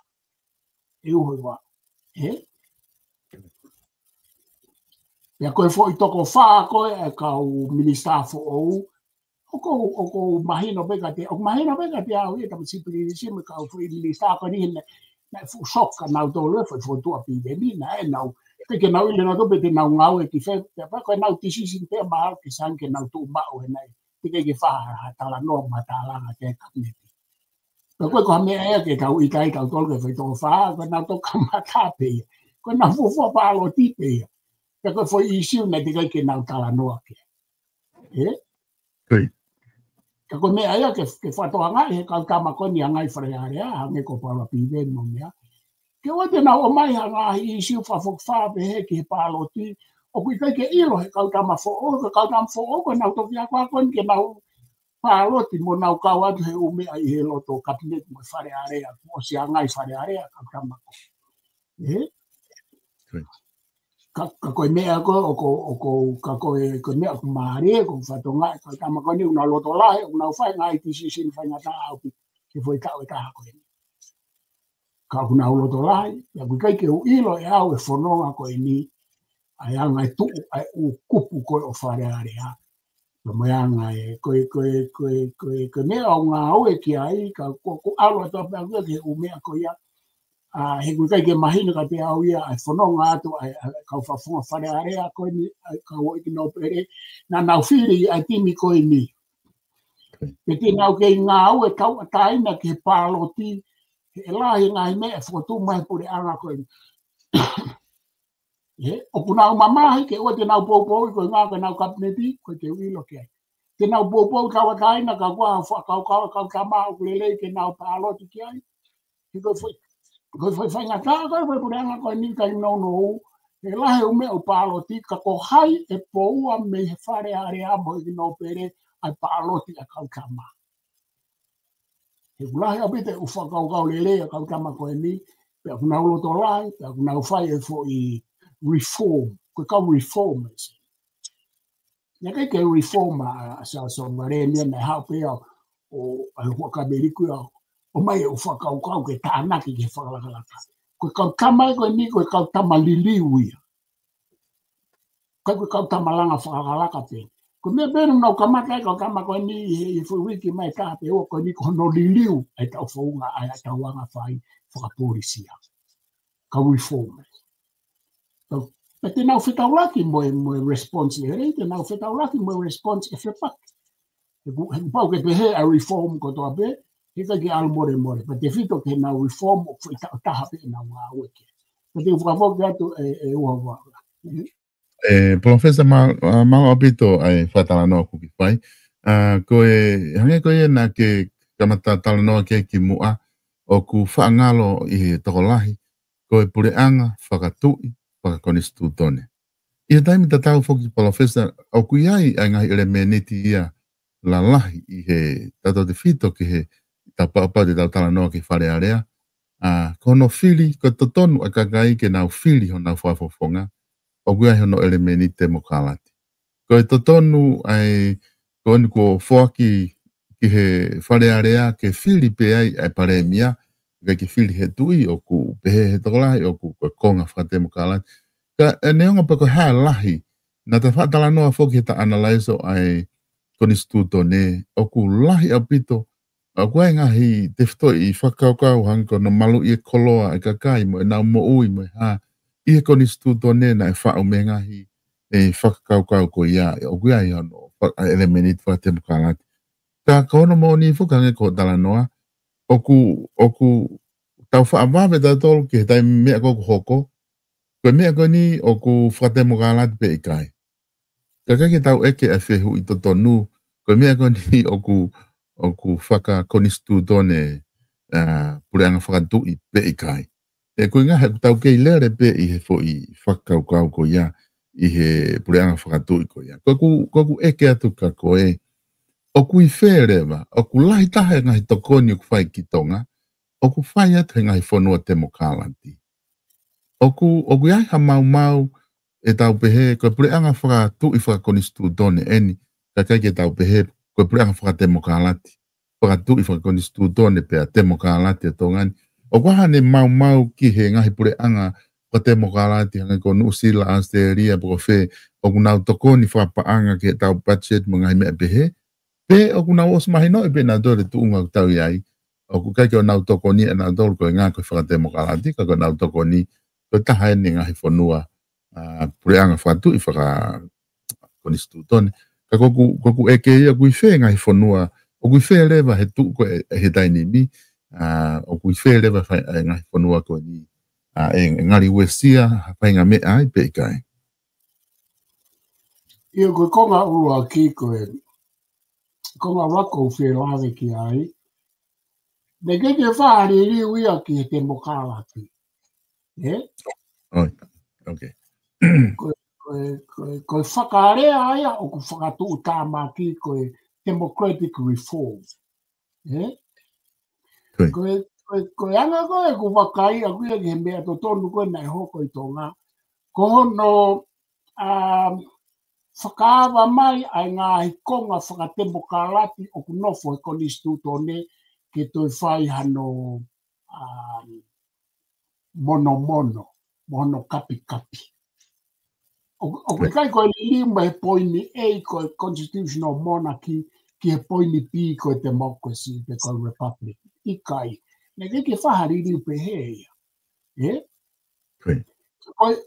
E uho wa. Ya koe fo I toko whaa koe e kau minister fo ou. Oko mahino beka te. O mahino beka te au ia tamu sipiri sime kau fo I minister koe ni na fu soka nau tolu e fo tua piwe ni na e nau. Ke nau ile na tope te nau ngau e ki whe. Pe koe nau tisisin te mahal ki sanke nau tu mao e nai. Ke whaha tala no matalanga ke kabineti. Koe ko mea ea ke tau ikai tau tolu ke whaitoko whaha, koe nau toka mata pea. Koe nau fufua pālo ti pea. Koe fo isiu na te kai ke nau tala noa ke. Koi. Koe mea ea ke whatoa ngai he kau tama koe ni angai whare area, hange ko pālo piwe mo mea. Ke o te nau o mai hanga isiu whafok whape he ki he pālo ti, o kui kai ke ilo he kau tama fo o, ke kau tama fo o, koe nau toki a kwa koe ke nau pāloti mo nau kau atu he ume ai he loto kabinet mo whare area, o si angai whare area kau tama ko. Ka koe mea koe, ka koe mea ku maare, ko whatonga, kau tama koe ni una loto lahe, una whai ngai tisi sin whai ngata au pi, ke foi kau e taha koe ni. Ka kuna loto lahe, ya kui kai ke u ilo e au e whanonga koe ni, ai angai tu ai u kupu koe o whare area. Ka mai angai koe mea o ngā au e ki ai, ka ko alo ato apea kia ke u mea koe ia. He kui kai ke mahina ka te au ia, ai whanonga atu, ai kau whafunga whare area koe ni, ai kau o iki nau pere, na nau whiri ai timi koe ni. Ke te nau ke ngā au e kau ataina ke pāloti, he lahi ngai mea whakatu mai pure anga koe ni. O kuna mamahi ke o te nau poupou ko ngā ka nau kabineti ko te wilo ke ai. Te nau poupou kau ataina ka kua kau kamau kulelei ke nau pāloti ke ai. Ko foi ngata ko foi pure anga ko ni kai no no. He lahe ume o pāloti ka ko hai e poua me he whare area mo I no pere ai pāloti a kau kamau. He kulahi apite ufa kau lelei a kau kamau ko ni. Pe kuna uloto lai, pe kuna ufai e fo I reform, ko ka reform is. Ya ke reform sa marenia na hape o ho ka beriku o mai o fa ka ke tana ki ke fa la. Ko ka kama ko ni ko ka tamaliliwi. Ko ka tamalanga fa la ka pe. Ko me be no ka maka ko ni fo wiki mai ka pe o ko ni ko no liliu ai ta fo nga ai ta wanga fai fa polisia. Ka reform. So, te nau whetawaki mo response le rei, te nau whetawaki mo response e whepak. He pau ke te he a reform ko toa pe, he ka ki al more. Pa te whito ke nau reform o taha pe nau ngā weke. Pa te whakafoki atu e ua waka. Professor Mau Apito ai whatala noa kuki whai. Hange koe na ke kamata tala noa ke ki mua o ku whaangalo I toko lahi, koe pure anga, whakatui, whakakonistutone. Ia taimi tatau foki pala festa, au kuiai ai ngahi ele meneti ia la lahi i he tato te fito ki he tapapa te tau tala noa ki whare area. Kono fili, ko totonu a kakai ke nau fili ho nau whafofonga, o kuiai hono ele menite mo kalati. Ko e totonu ai koni ko foki ki he whare area ke fili pe ai pare mia, ki fili he tui o ku pehe he tokolahi o ku konga whate mo kalati. Ka neonga pa ko ha lahi na te whatala noa foki ta analyze ai konistuto ne o ku lahi apito a koe ngahi te whito i whakaukau hanko na malu i e koloa e kakai mo e nau mo ui mo ha i e konistuto ne na e whao me ngahi e whakaukau ko ia o kuia i hono elemenit whate mukalati. Ka kono mo ni whukange ko tala noa oku tau whaamawe ta tolu ki he tai mea koku hoko. Koe mea koe ni o ku whate mukalati pe i kai. Ka kake tau eke e whehu i totonu, koe mea koe ni o ku whaka konistu tone pureanga whakatu i pe i kai. E koe ngā he tau kei lere pe i he fo i whakaukau ko ia i he pureanga whakatu i ko ia. Koe ku eke atu ka koe, o ku i wherewa, o ku lahi taha e ngahi tokoni o ku whai ki tonga, o ku whai atu e ngahi whanua temo kālanti. Oku iai ha mau e tau pehe, koe pureanga whakatu i whakakonistu tone eni, ka kai ke tau pehe, koe pureanga whakatemo kālati. Whakatu i whakakonistu tone pea temo kālati a tongani. O kwaha ne mau ki he ngahi pureanga whakatemo kālati, hanga ko Nusila, Australia, poko whe, o kunau tokoni whapaanga ke tau budget mo ngahi mea pehe, pe o kunau osmahi no e pe nā dore tuunga tau iai, o ku kai ke o nau tokoni e nā dore koe ngā koe whakatemo kālati, ka koe nau tokoni, ko taha ene ngahi whanua pureanga whatu i whaka konistu tone. Ka koku eke ia kui whē ngahi whanua, o kui whē lewa he tu ko he taini mi, o kui whē lewa ngahi whanua ko ni ngari wesia, whainga mea ai pe ikai. Ia koe konga urua ki koe, konga wako whē lawe ki ai, ne keke whaari riu ia ki he te mokalati. Oi, okay. Koe whakarea aia o ku whakatu tāma ki koe democratic reform. Koe anga koe ku wakai a kuia ki he mea to tonu koe nei hoko i tonga. Ko hono whakaawa mai ai ngā hikonga whakatemokalati o ku nofo e konistu tone ke toi whai hano mono kapi. O kai koe lima he poini A koe constitutional monarchy ki he poini B koe democracy pe koe republic. I kai. Ne ke whahariri upe hea.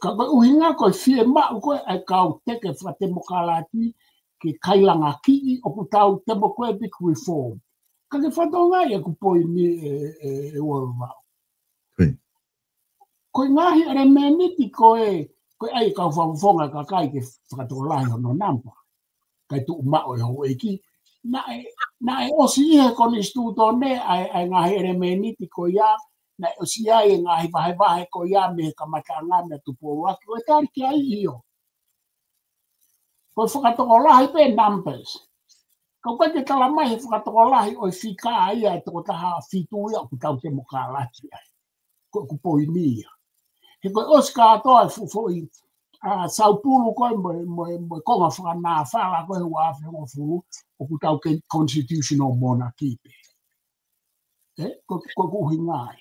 Ka koe uhinga koe fie mau koe ai kau teke whatemokalati ki kailanga ki o ku tau democratic reform. Ka ke whatonga e ku poini e uarumau. Koe ngahi ere meniti koe ai kau whawfonga ka kai ke whakatokolahi hono nampa. Kai tu umao e ho eki. Na e osi ihe konistu tone ai ngahi ere meniti ko ia, na e osi ai ngahi vahe ko ia me kamatanga me tupo waki. Koe tari ki ai iyo. Koe whakatokolahi pe numbers. Kau kai ke talamai he whakatokolahi o whika ai ai toko taha whitu ia ku tau te mokalati ai. Koe ku poini ia. He koe oska atoa fufoi saupulu koe mo konga whakanā whala koe hua awhengo fulu o ku tau ke constitutional monarchy pe. Koe kuhi ngai.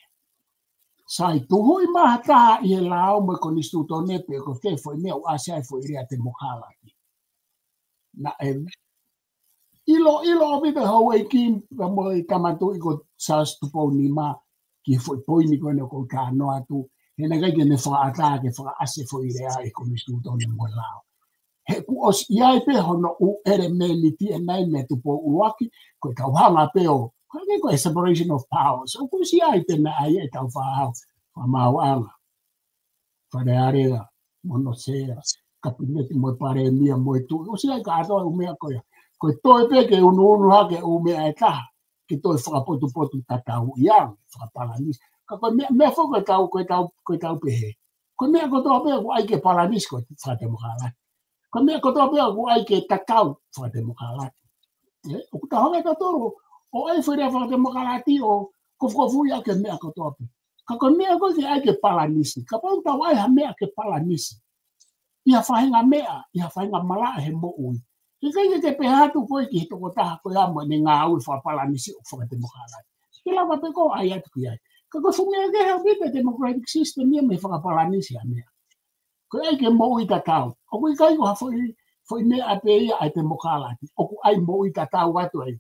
Sai tuhui maha taha i he lao mo konistuto nepe ko te foi mea u asiai foi rea te mokalati. Na ilo o vipe hau e ki mo i kamatu i ko sas tupo ni ma ki foi poini koe ne ko ka no atu. Hena kai ke ne whaata ke whaase fo i rea e konistu tone mo lao. He ku os iai pe hono u ere meniti e nai me tupo uwaki, koe kau hanga pe o, koe separation of powers. O ku si ai pe na ai e tau whaau, whamau anga. Whare area, mono sea, kapineti mo pare mia mo e tu. O si ai ka atoa umea koe. Koe toi pe ke unu hake umea e taha, ke toi whakapotu tatau iang, whakapalanisi. Ka koe mea whoko koe tau pehe. Ko mea kotoa pea ku ai ke palanis ko whatemokalati. Ko mea kotoa pea ku ai ke takau whatemokalati. O kuta honga katoro, o ai whaerea whatemokalati o kofu ia ke mea kotoa pea. Ka ko mea ko ke ai ke palanisi. Ka pau tau ai ha mea ke palanisi. Ia whahinga mea, ia whahinga malaa he mo ui. I kai ke pehatu koe ki hitoko taha koe amo ni ngā ui whapalanisi o whakatemokalati. Ki lawa pe ko ai atu ki ai. Ka ko whumea ke hea pita democratic system ia me whakapalanisi a mea. Ko ai ke mo ui tatau. O kui kai ko ha foi mea pe ia ai temokalati. O ku ai mo ui tatau atu ai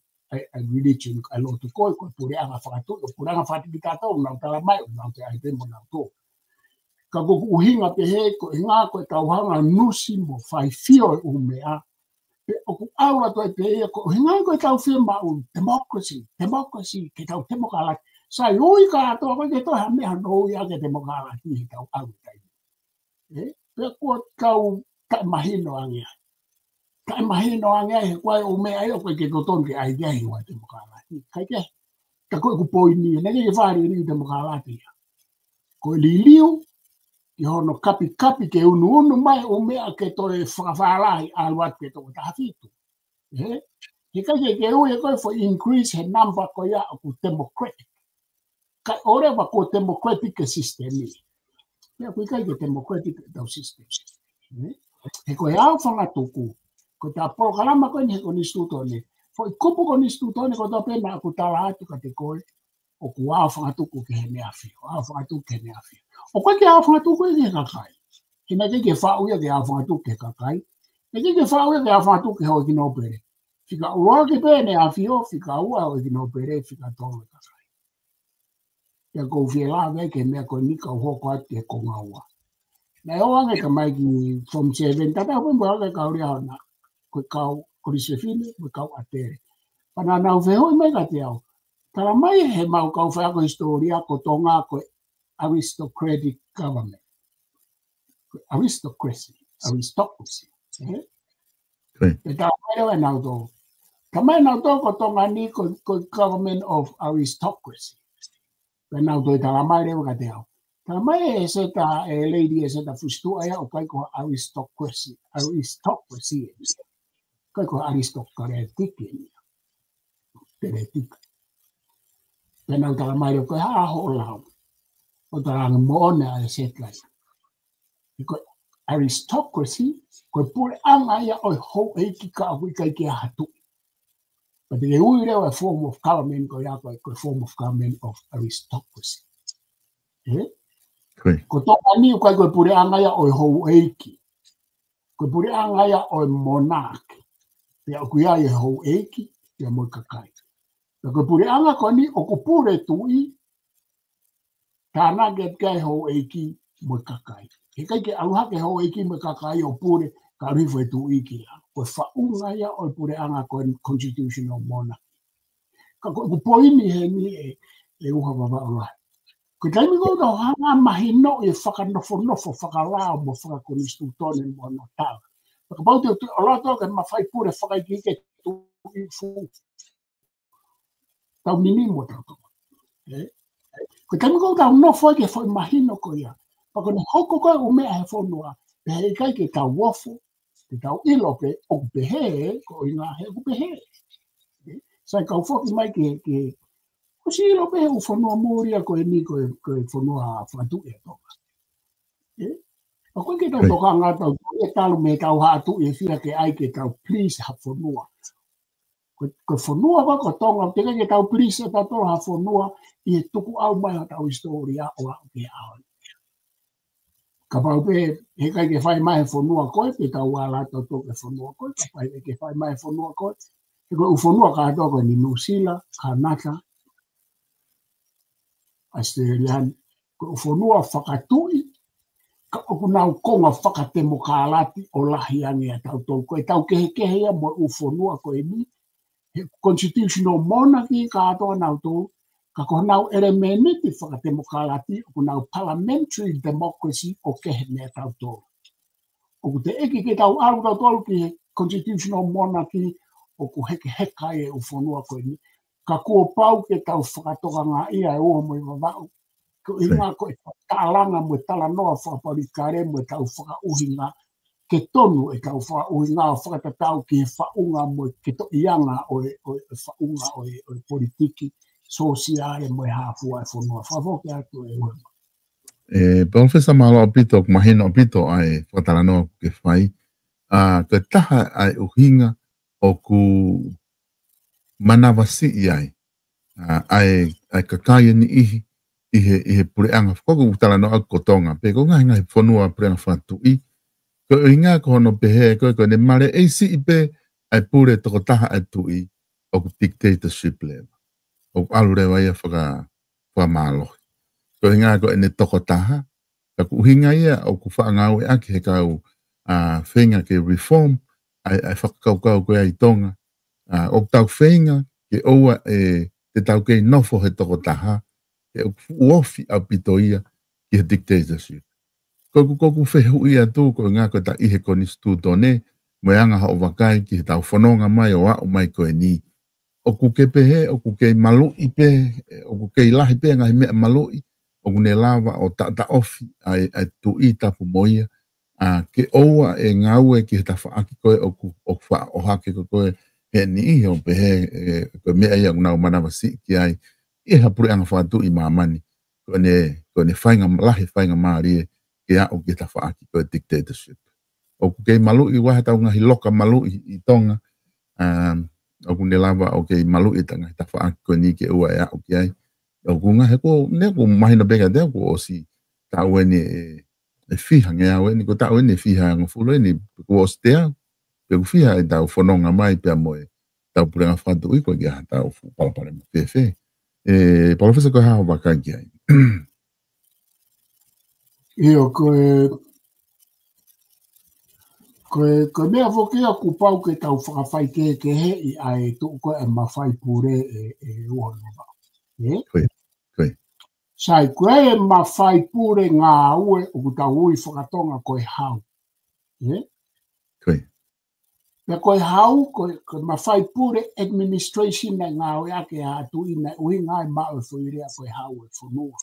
religion, ai lotu koe pure anga whakatu, pure anga whatiki tatau, nau tala mai, nau te ai temo nau tō. Ka ko uhinga pe he, ko inga ko tauhanga nusi mo whai fio e umea, o ku aura toi pe ia, ko uhinga ko tau fio mau democracy, ke tau temokalati. Sai ui ka atoa, ko ke toha mea no ia ke temokalati, he tau au tai. Pe ko tau kai mahino angea. Kai mahino angea he koe umea eo koe ke toton ke ai gehi wa temokalati. Kai ke, ka koe ku poini, nege ke whare iri temokalati. Koe li liu, i hono kapi ke unu mai o mea ke toe whakawhalahi aluat ke tō tahafitu. He kai ke ui e koe for increase he number ko ia o ku democratic. Kai ore wa ko democratic system ni. Ia kui kai ke democratic tau system. He koe au whangatuku. Ko tā prokalama koe ni he ko nistutone. Fo i kupu ko nistutone ko tā pena aku tala atu ka te koe. O ku au whangatuku ke he mea whio. Au whangatuku ke mea whio. O koe ke au whangatuku e ke kakai. Hina ke whauia ke au whangatuku ke kakai. Ne ke whauia ke au whangatuku ke hoi kino pere. Whika ua ke pene a whio, whika ua hoi kino pere, whika tōle kakai. Ia kou whiela vei ke mea koe nika uhoko ati e konga ua. Nei o ange ka mai ki from 7, tata pumbu ake kauri au na. Koe kau korisefine, koe kau atere. Pana nau whehoi mai ka te au. Tara mai he mau kau whaako historia ko tonga koe aristocratic government. Aristocracy. E tau mai rewa nau tō. Ta mai nau tō ko tonga ni ko government of aristocracy. E nau tō i tara mai rewa ka te au. Tara mai e se ta lady e se ta fustu aya o kai ko aristocracy. Kai ko aristocratic. Teretika. Pena utara mai reo koe haa ho lau. O tara moone a e setlai. Ko aristocracy, koe pure anga ia oi hou eiki ka ahui kai kia hatu. But te ui reo e form of government ko ia koe form of government of aristocracy. Ko toka ni ukai koe pure anga ia oi hou eiki. Koe pure anga ia oi monarch. Pea uku ia e hou eiki, pea moi kakai. Koe pure anga ko ni o ko pure tui, tāna ke kai hou eiki moi kakai. He kai ke aluha ke hou eiki moi kakai o pure ka rifo e tui ki la. Koe whaunga ia o pure anga ko constitutional monarch. Ka koe poini he ni e uha wawa olai. Koe taimi kou tau hanga mahino e whakanofo whakalao mo whakakonistu tone mo no tau. Ka pau te o loto ke mawhai pure whakaiki ke tui fu. Tau nini mo tau tau. Ko taimi kou tau nofo ke whai mahino ko ia. Pako ne hoko koe o mea he whonua. Pe hei kai ke tau wofo. Ke tau ilope o pehe. Ko inga he o pehe. Sai kau whoki mai ke. Ko si ilope he o whonua mūria ko e ni ko e whonua whatu e toka. A koe ke tau toka ngā tau. E talu me tau hatu e whia ke ai ke tau please ha whonua. Ko whonua wako tonga, teka ke tau please e tau ha whonua, i e tuku au mai o tau historia o au ke au. Ka pau pe, he kai ke whai mai whonua koe, pe tau ala tau toke whonua koe, ka pai ke whai mai whonua koe. He koe u whonua ka toko ni New Zealand, Kanaka, Australian, ko u whonua whakatui, ka oku nau konga whakatemokalati o lahi ange a tau tau koe, tau kehe mo u whonua koe ni, constitutional monarchy ka atoa nau tō, ka koha nau ere meniti whakatemokalati, o nau parliamentary democracy o kehe mea tau tō. O ku te eki ke tau aru tau tō ki constitutional monarchy, o ku heke heka e u whonua koe ni, ka kua pau ke tau whakatoka ngā ia e oho moi wawau, ko inga ko talanga mo tala no fa palikare mo tau fa uhinga ke tonu e tau fa uhinga fa tau ki fa unga mo ke to ianga o fa unga o politiki sosiale mo ha fu fo no fa vo ke atu Professor Malo Pito mahino Pito ai fatalano ke fai ke taha ai uhinga o ku manavasi ai ai kakai ni ihe pureanga ko talano a kotonga pe ko ngai fonua pureanga fatu I ko inga ko no pehe ko ne mare e si ipe ai pure to taha atu I o dictatorship le o alure vai fa malo ko inga ko ne to taha ka ku hinga ia o ku fa ngau e aki he kau fenga ke reform ai fa kau ko ai tonga o tau fenga ke oa te tau ke nofo he to taha ke uofi a pitoia ke dictatorship Koku fehu ia tu ko nga ko ta ihe ko ni stuto ne moanga ha wakai ki ta fononga mai o mai ko ni o ku ke pehe o ku ke malu ipe o ku ke lahi pe nga me malu o ku ne lava o ta ofi ai tu ita pu moia ke oa e ngawe ki ta fa aki ko o fa o hake ko he ni o pehe ko me ai na mana vasi ki ai e ha pure anga fa tu I mamani ko ne fainga lahi fainga mari ya o ke ta fa ki ko dictatorship o ke malu I wa ta nga hiloka malu I tonga o ku ne lava o ke malu I tanga ta fa ko ni ke o ya o ke ai o ku nga he ko ne ko mahina bega de ko o si ta weni e fi hanga weni ko ta weni fi hanga fulo ni ko ostea pe ku fi ha ta fononga mai pe mo ta pura fa do I ko ya ta o fu para mo fe professor ko ha ba ka gi ai io ko mea foke a kupau ke tau whakawhai ke he I ai tu ko e mawhai pure e uanova. Koe. Sai koe e mawhai pure ngā ue o ku tau ui whakatonga koe hau. Koe. Pea koe hau, koe mawhai pure administration na ngā ue ake a tu ina ui ngai mao e whuirea koe hau e whanua.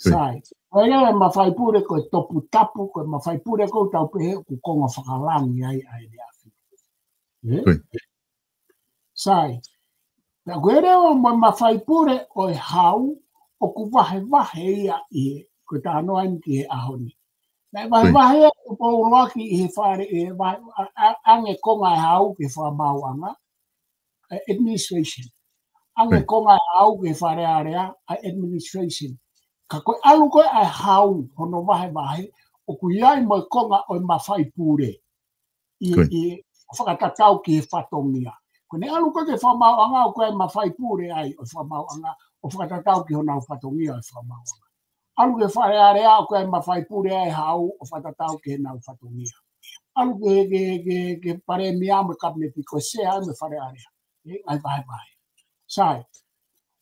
Sai. Koe rea mawhai pure koe topu tapu, koe mawhai pure koe tau pehe ku konga whakalangi ai le afi. Sai. Pea koe rea mawhai pure koe hau, o ku wahe ia I koe ta anoa ni ki he ahoni. Nei wahe ia ku pouroaki I he whare e ange konga e hau ke whamauanga, administration. Ange konga e hau ke whare area, administration. Ka koe alu koe ai hau hono wahe o ku iai mo konga o mawhai pure I whakatatau ki he whatongia. Ko ne alu koe ke whamauanga o koe mawhai pure ai o whamauanga o whakatatau ki hona o whatongia o whamauanga. Alu ke whare area o koe mawhai pure ai hau o whakatatau ki hena o whatongia. Alu ke pare mia mo kabineti ko se ai me whare area. Ai wahe. Sai.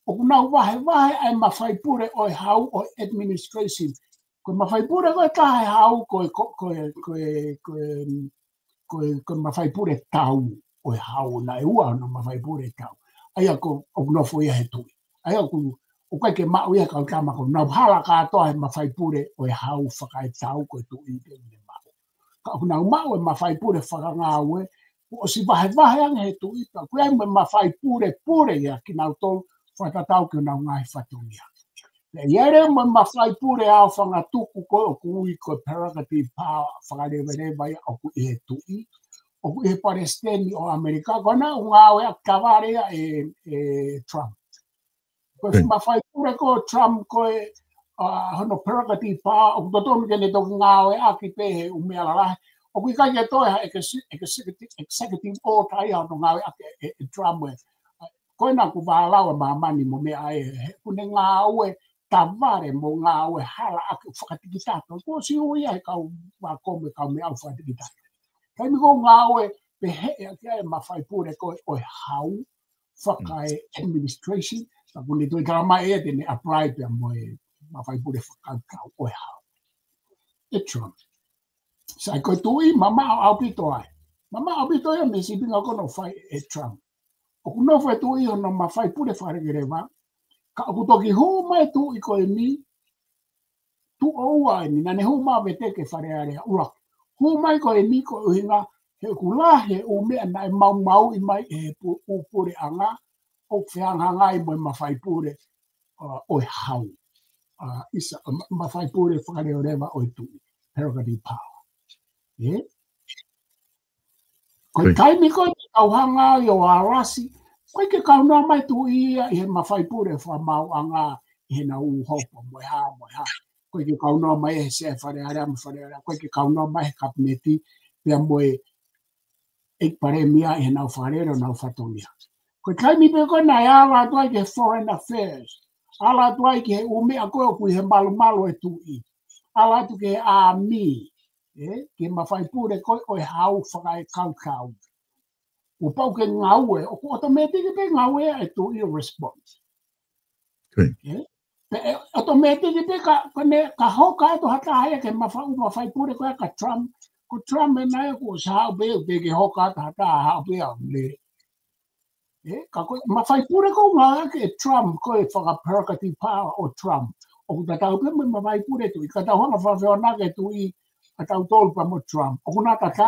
O kuna wahe ai mawhai pure o hau o administration. Ko mawhai pure koe tahe hau koe mawhai pure tau o hau na e ua no mawhai pure tau. Aia ko o kuna fo ia he tui. Aia ko o koe ke mau ia kau kama ko na hala ka atoa he mawhai pure o hau whakai tau koe tui te une mau. Ka kuna mau e mawhai pure whakanga ue o si wahe ange he tui. Ka koe me mawhai pure ia ki nau tolu whatatau ki nau ngai whatongia. Le iere mo mawhai pure au whanga tuku koe o kui koe prerogative power whakarewerewa o ku I he tui. O ku I he paresteni o Amerika. Kona unga oe kawarea Trump. Koe mawhai pure koe Trump koe hono prerogative power o ku totonu kene toku ngā oe aki pehe umea lalahe. O ku I kai e toa executive order ia no ngā oe aki Trump e. Koe nā ku wālaua mamani mo mea e kune ngā ue taware mo ngā ue hala ake whakatikitata. Ko si ui ai kau wākome kau me au whakatikitata. Kai mi ko ngā ue pe he ake ai mawhai pure koe o hau whakai administration. Ka kune tui karama e tene apply pia mo e mawhai pure whakau o hau. E Trump. Sai koe tui mama au pito ai. Mama au pito ai me si pinga kono whai e Trump. O kuno fai tu I no mawhai pure wharegerewa, ka aku toki hu mai tu iko ni tu oa ni na ne hu ma vete ke fare area ura hu mai ko ni ko hinga he kula he o me na mau i mai e pu pure anga o feanga ngai mo ma fai pure o hau isa ma fai pure fare ora o tu pero ka di power ko kai mi ko au hanga yo arasi ko ke ka no mai tu i he ma fai pure fa mau anga he na u hopo mo ha ko ke ka no mai se fare ara ko ke ka no mai kapneti pe mo e pare mia he na fare na fatonia ko kai mi pe ko na ya la to ke foreign affairs ala to ke u me ko ku he malu e tu i ala tu ke a mi ke ma fai pure ko o hau fai kau o pau ke ngau e o automatic pe ngau e tu i response automatic pe ka hoka to hata haya ke ma fai pure ko ka Trump na ko sa be ke hoka hata ha be le ka ko ma fai pure ko nga ke Trump ko e fa prerogative power o Trump o ta ta pe ma fai pure tu ka ta ho ma fa na ke tu i ata tol pa mo Trump o na ta ka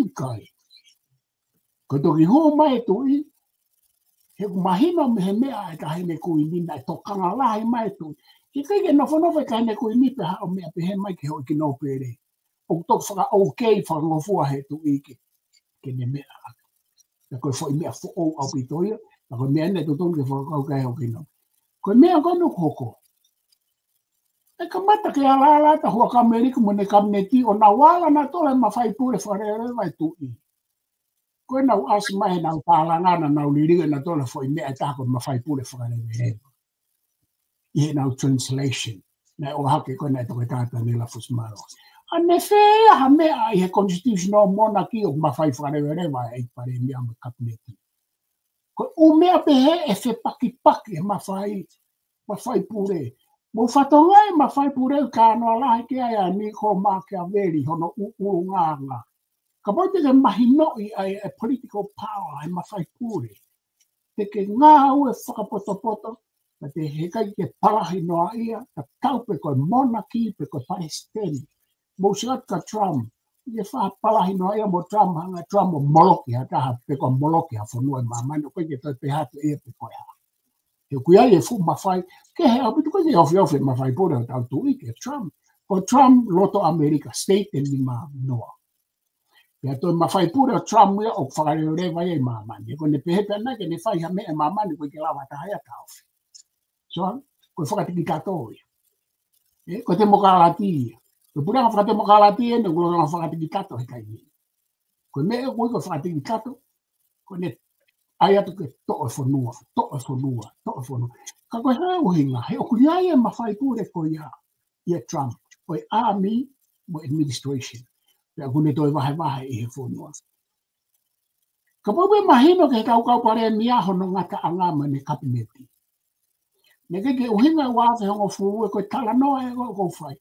i kai ko to ki ho mai tu i he mahino me he mea ka he ne kui ni na to kanga la he mai tu ki ke no fono fe ka ne kui ni pe ha o me pe he mai ke ho ki no pere o to fa okay fa no fu he tu i ke ne mea ko fo me fo o au pitoia ko me ne to tong ke fo ka ho ki no ko me ko no koko e ka mata ke ala ta ho ka amerika mo ne kam ne ti o na wala na to le ma fai pure fa re vai tu i ko na as mai na palanga na uliri na to le foi me ta ko ma fai pure fa re e na translation na o ha ke ko na to ta ta ni la fusmaro ane fe ha me ai constitutional monarchy o ma fai fa re va e pare mi am capneti ko o me pe e fe paki ma fai pure mo fatonga ma fai pure ka no la ke ai ni ko ma ke averi hono u nga ka pote ke mahino i a political power ai ma fai pure te ke ngā au e whakapoto na te hekai ke parahi noa ia ka taupe koe monarchy pe koe Palestine mo siat ka Trump i e wha parahi noa ia mo Trump hanga Trump o moloki ha taha pe koe moloki ha whanua e mamani o koe ke toi pe hatu ia pe koe ha he kuia e fu ma fai ke he apitu koe ke ofi ma fai pure o tau tui ke Trump ko Trump loto America state e ni ma noa ya to ma fai pure o Trump ia o whakare o rewa ia i mamani ko ne pehe pena ke ne fai ha me e mamani koe ke lawa taha ia tau so ko whakatiki katoa ko te mokalati ko pura whakate mokalati e ne ko nga whakatiki kato he kai ko me e koe ko whakatiki kato ko ne ai atu ke to'o whanua ka koe hea uhinga he o kuria ia ma fai pure ko ia Trump ko i army mo administration ya kune toi wahe i he whanua ka pobe mahino ke kau pare mia hono ngata angama ne kabineti ne ke uhinga wa fe hongo fu ko tala no e ko fai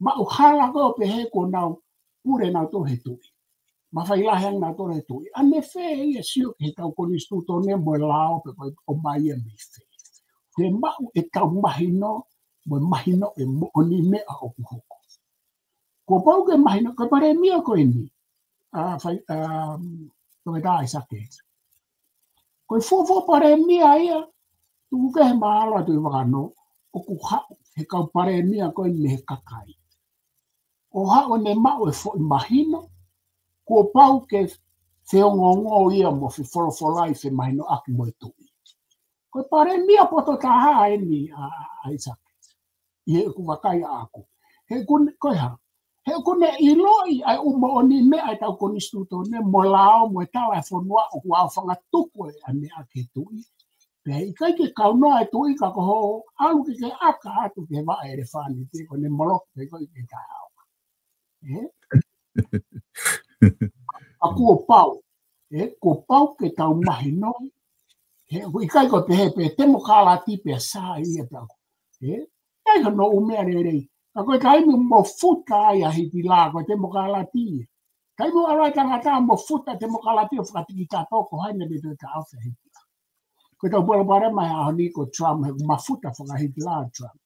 ma o hala ko pe he ko nau pure na to he tu ma fai la hang na to he tu ane fe e sio ke kau ko instituto ne mo lao pe ko o mai e mi fe te ma e kau mahino e mo oni me a o hoko ko pau ke mahino ko pare mia ko ini fai to me dai sa ke ko fo pare mia ia tu ke mahalo tu vano o ku ha he kau pare mia ko ni he kakai o ha o ne ma o fo mahino ko pau ke se ongo ia mo fi for life mahino ak mo tu ko pare mia poto ta ha ni a isa ye ku vakai aku he kun ko ha he kun ne iloi ai umo oni me ai tau ko instituto ne mo lao mo telefon wa o wa fanga tuku ane aketu pe kai ke kau no ai tu i ka ko alu ke aka atu ke va ere fani te ko ne molok pe ko ke ka aku pau ko pau ke tau mai no i kai ko pe temo kala ti pe sa i e pa ai no o me re ko kai mo futa ia hiti la ko temo kala ti kai mo ala ka mo futa temo kala ti o fati ki ka to ko hai ne de ka afa Ko tau para mai a ni ko Trump he mafuta whanga Hitler Trump.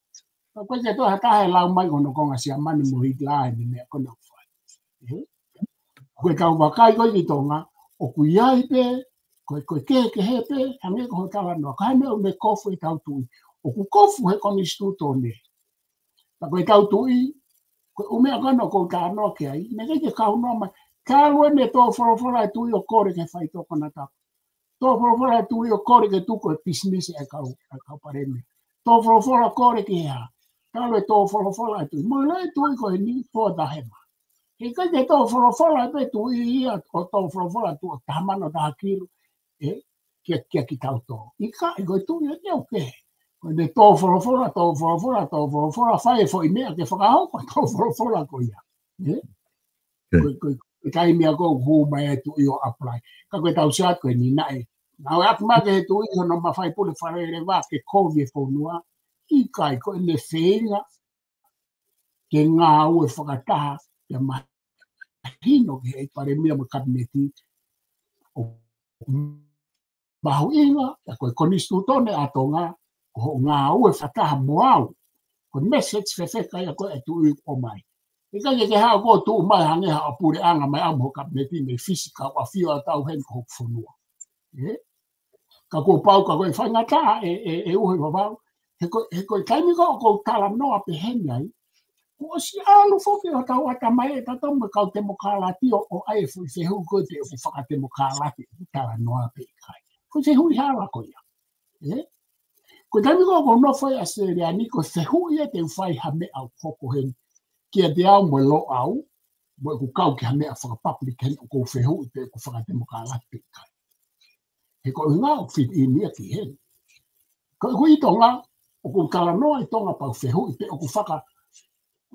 Ko te toa hata he lau mai kono konga si amani mo Hitler ni mea kono whai. Ko tau wakai ko i tonga, o ku iai pe, ko ke he pe, hange ko tala noa, ka me o me kofu e tau tui. O ku kofu he koni stuto ne. Ta ko tau tui, ko umea kono ko ta no ke ai, me ke kau no mai, ka lue ne to fora e tui o kore ke whai toko na tapu. Tō whorowhora tui o kore ke tuko e business e kau pareme. Tō whorowhora kore ke hea. Kawe tō whorowhora tui. Mo lai tui ko e ni tō tahema. He kai te tō whorowhora pe tui ia o tō whorowhora tui o tahamano taha kiru. Kia ki tau tō. I ka i koe tui e teo ke. Ko ne tō whorowhora whae fo i mea ke whakahoko tō whorowhora ko ia. Kai mea ko hu mai tu io apply ka ko tau sia ko ni nai na wa ma ke tu io no ma fai pole fare le va ke covid fo no I kai ko ne fenga ke nga u whakata ya ma hino ke pare mea mo kabineti o bahu inga ko konistu tone atonga ko nga u whakata moau ko message fe kai ko tu o mai. E ka ke hao ko tu mai hange ha apure anga mai amo kabineti me fisika wa fio tau hen ko fonua. Ka ko pau ka ko fanga ta e uhe baba. He ko kai mi ko tala no ape hen ai. Ko si alu fo ke tau ata mai ta to me ka te mokala ti o ai fu se hu ko te fu fa te mokala ti tala no ape kai. Ko se hu hala ko ya. Ko kai mi ko no foi a se ria ni ko se hu ia te fai ha me au koko hen. Kia te au mo lo au, mo ku kau ki hame a whakapublican o kou whehu i te ku whakademokalati kai. He ko inga o fit i nia ki hen. Ko i tonga, o ku kala noa i tonga pau whehu i te o ku whaka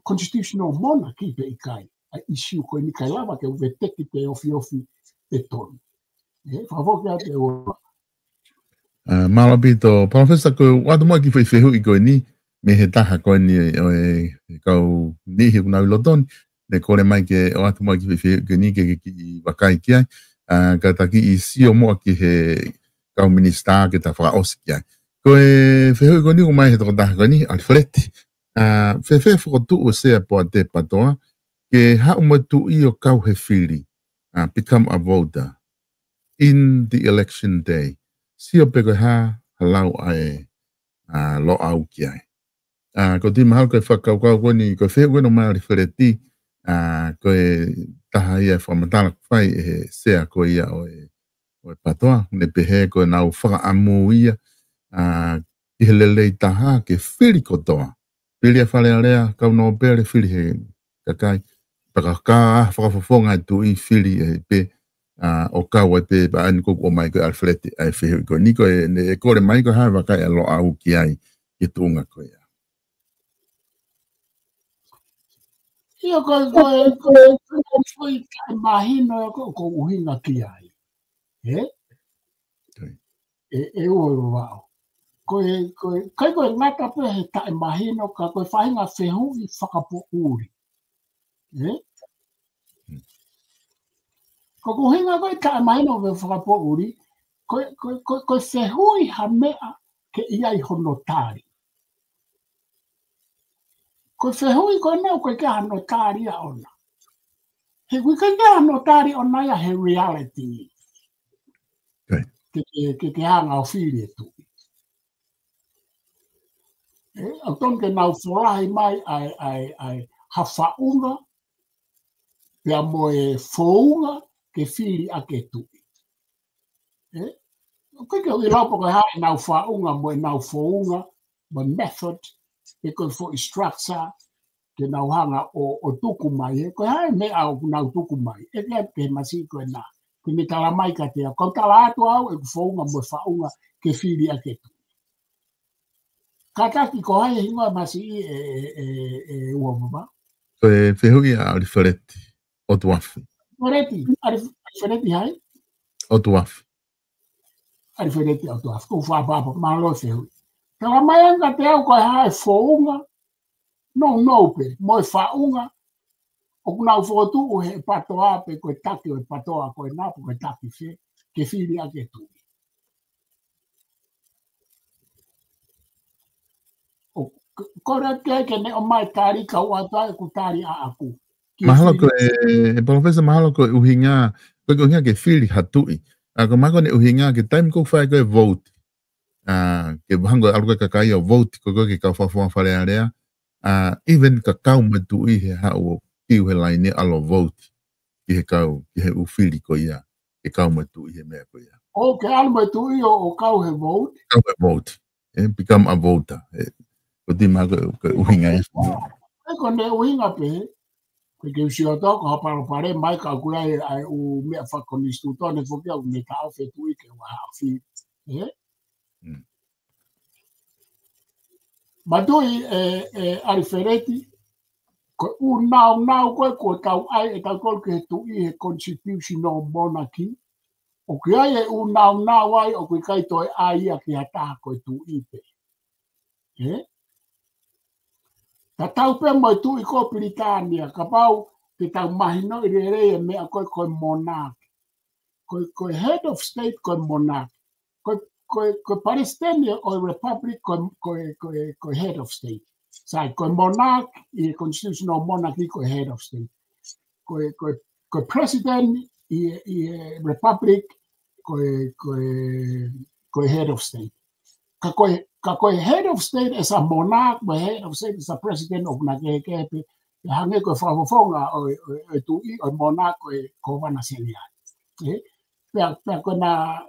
constitutional monarchy pe i kai. A issue ko i ni kai lava ke uwe teki te ofi te tonu. Whakawoki a te o. Malapito, Professor, ko watu mo ki whehu i koe ni, me he taha koe ni e kau nihi unau lotoni, ne kore mai ke o atu mai ki ni ke ki wakai ki ai, ka taki i sio moa ki he kau minista ke ta whakaosi ki ai. Koe whehui koe ni o mai he toko taha koe ni, Alfredi. Whewhe whakotu o sea po a te patoa, ke hau matu i o kau he whiri, become a voter in the election day. Sio pe koe halau ai lo au ki ai. Ko ti mahal koe whakau koe ni, koe wheu koe no mai Alfredi, koe taha ia whamatala whai e sea koe ia o e patoa, ne pehe koe nau whakaamu ia, i he lelei taha ke whiri kotoa. Whiri a whale area, kau no pere whiri he kakai, pakaka whakafofonga tu i whiri e pe, o kau e pe pa ani koku o mai koe Alfredi ai wheu koe. Ni koe e kore mai koe hae wakai a lo au ki ai, ki tuunga koe ia. Ia ko mahino ko uhinga ki ai. E o wao. Kai ko ngata pe he ta mahino ka ko whainga whehu I whakapo uri. Ko uhinga ko ta mahino me whakapo uri, ko whehu I hamea ke iai honotari. Ko whehui ko nau koe ke hanotari a ona. He kui ke hanotari ona ia he reality. Ke hanga o whiri e tu. Au ton ke nau whorahi mai ai hawhaunga, pia moe whounga ke whiri a ke tu. Koe ke ui laupo koe hae nau whaunga moe nau whounga, moe method, e koe fo structure, ke nau hanga o tuku mai, ko hae me au nau tuku mai, e ke masi koe nā, ke me tala mai ka tea, ko tala atu au e kufonga mo whaunga ke whiri a ke tu. Kataki ko hae hinga masi e uamama. Ko e whehui a Alfredi, o tuafi. Alfredi hae? O tuafi. Alfredi o tuafi, ko whapapa, malo whehui. Tala mai anga te au ko hae whaunga, no pe, mo whaunga, o kuna ufotu o he patoa pe koe taki o he patoa koe napu koe taki whe, ke whiri a ke tui. Kora ke ne o mai tari ka o ata ku tari a aku. Mahalo ko professor mahalo ko uhinga ko uhinga ke fili hatui. Ako mako ne uhinga ke time ko fai ko vote. Ke bango algo ka kai vote ko ke ka fa fa fale area. Even ka kau matui he ha o ki he line alo vote. Ki he kau ki he ufili ko ia. Ke kau matui he me ko ia. O ke al matui o kau he vote. Kau he vote. Become a voter. Ko di mako uhinga. Ko ne uhinga pe. Porque se eu toco para pare mai calcula ai o me fa con istituto ne fo che o me ta fe tu che wa fi ma tu a riferiti un now ko tau ai e tau che tu e constitutional monarchy o che ai un now ai o che kai to ai a che ata ko tu ipe tau pe mo tu i ko Britania ka pau que tau mahino i re me a ko monarch ko head of state ko monarch ko Palestine o republic ko head of state sai ko monarch i constitutional monarchy ko head of state ko president i republic ko head of state ko head of state as a monarch but head of state is a president of na ke hange ko fonga o tu o monarch ko wana selia pe ko na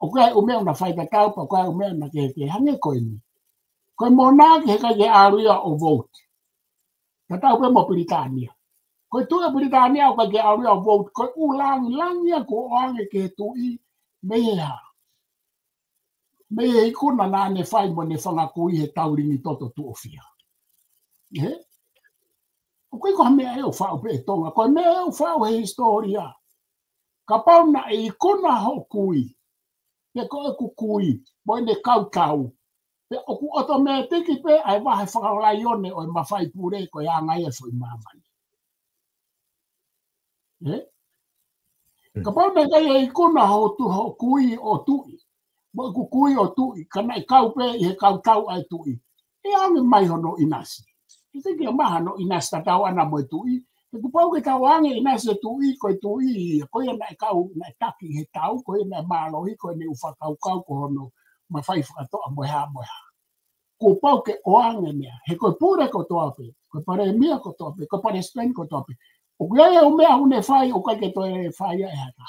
o ka o me na fai ta tau pa ko o me na ke hange ko ni ko monarch he ka ye area o vote ta tau pe mo Britania ko tu Britania ko ke area o vote ko ulang ya ko ange ke tu i me e kuna na ne fai mo ne fanga ko i he tau ringi toto tu ofia o ko me e o fa o pe tonga ko me o fa o historia ka pau na e kuna ho kui pe ko ku kui mo ne kau pe o ku automatic pe ai va fa la yone o ma fai pure ko ya ngai e foi mama ka pau na e kuna ho tu ho kui o tu mo ku kui o tu kana kau pe e kau tau ai tu e ame mai hono inasi Ite ke mahano ina statau ana mo tui. Te kupau ke tawange ina se tui ko na kau na taki he tau ko na malohi ko ne ufa kau ko hono ma fai fato a moha. Kupau ke oange mea he ko pure ko tope. Ko pare mia ko tope, ko pare Spain ko tope. O kuia o mea une fai o kai ke to e fai e hata.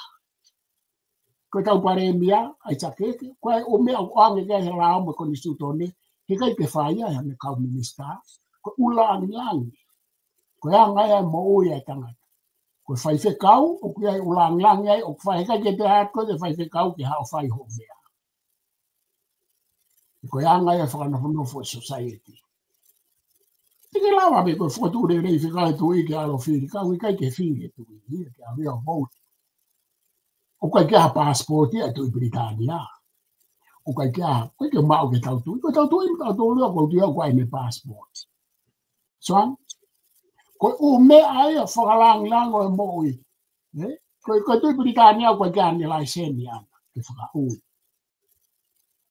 Ko tau pare mia ai take ko o mea oange ke he rao mo ko ni sutone. He kai ke fai e me kau minista. Ko ulang ko nga mo ya tanga ko fai fe kau o ku ulang ai o fai ka ke te ko te fai fe kau ki ha fai ho mea ko nga ya fa no for society tiki lava be ko foto de re fe ka tu i ke alo fi ka wi ka ke fi tu i ke avea vote o ka ke passport ya tu Britania o ka ke ma o ke tau tu ko lo ko tu ko ai me passport so ko o me ai a whakalang o mo i ko tu Britania ko ga ni licensia ke whaka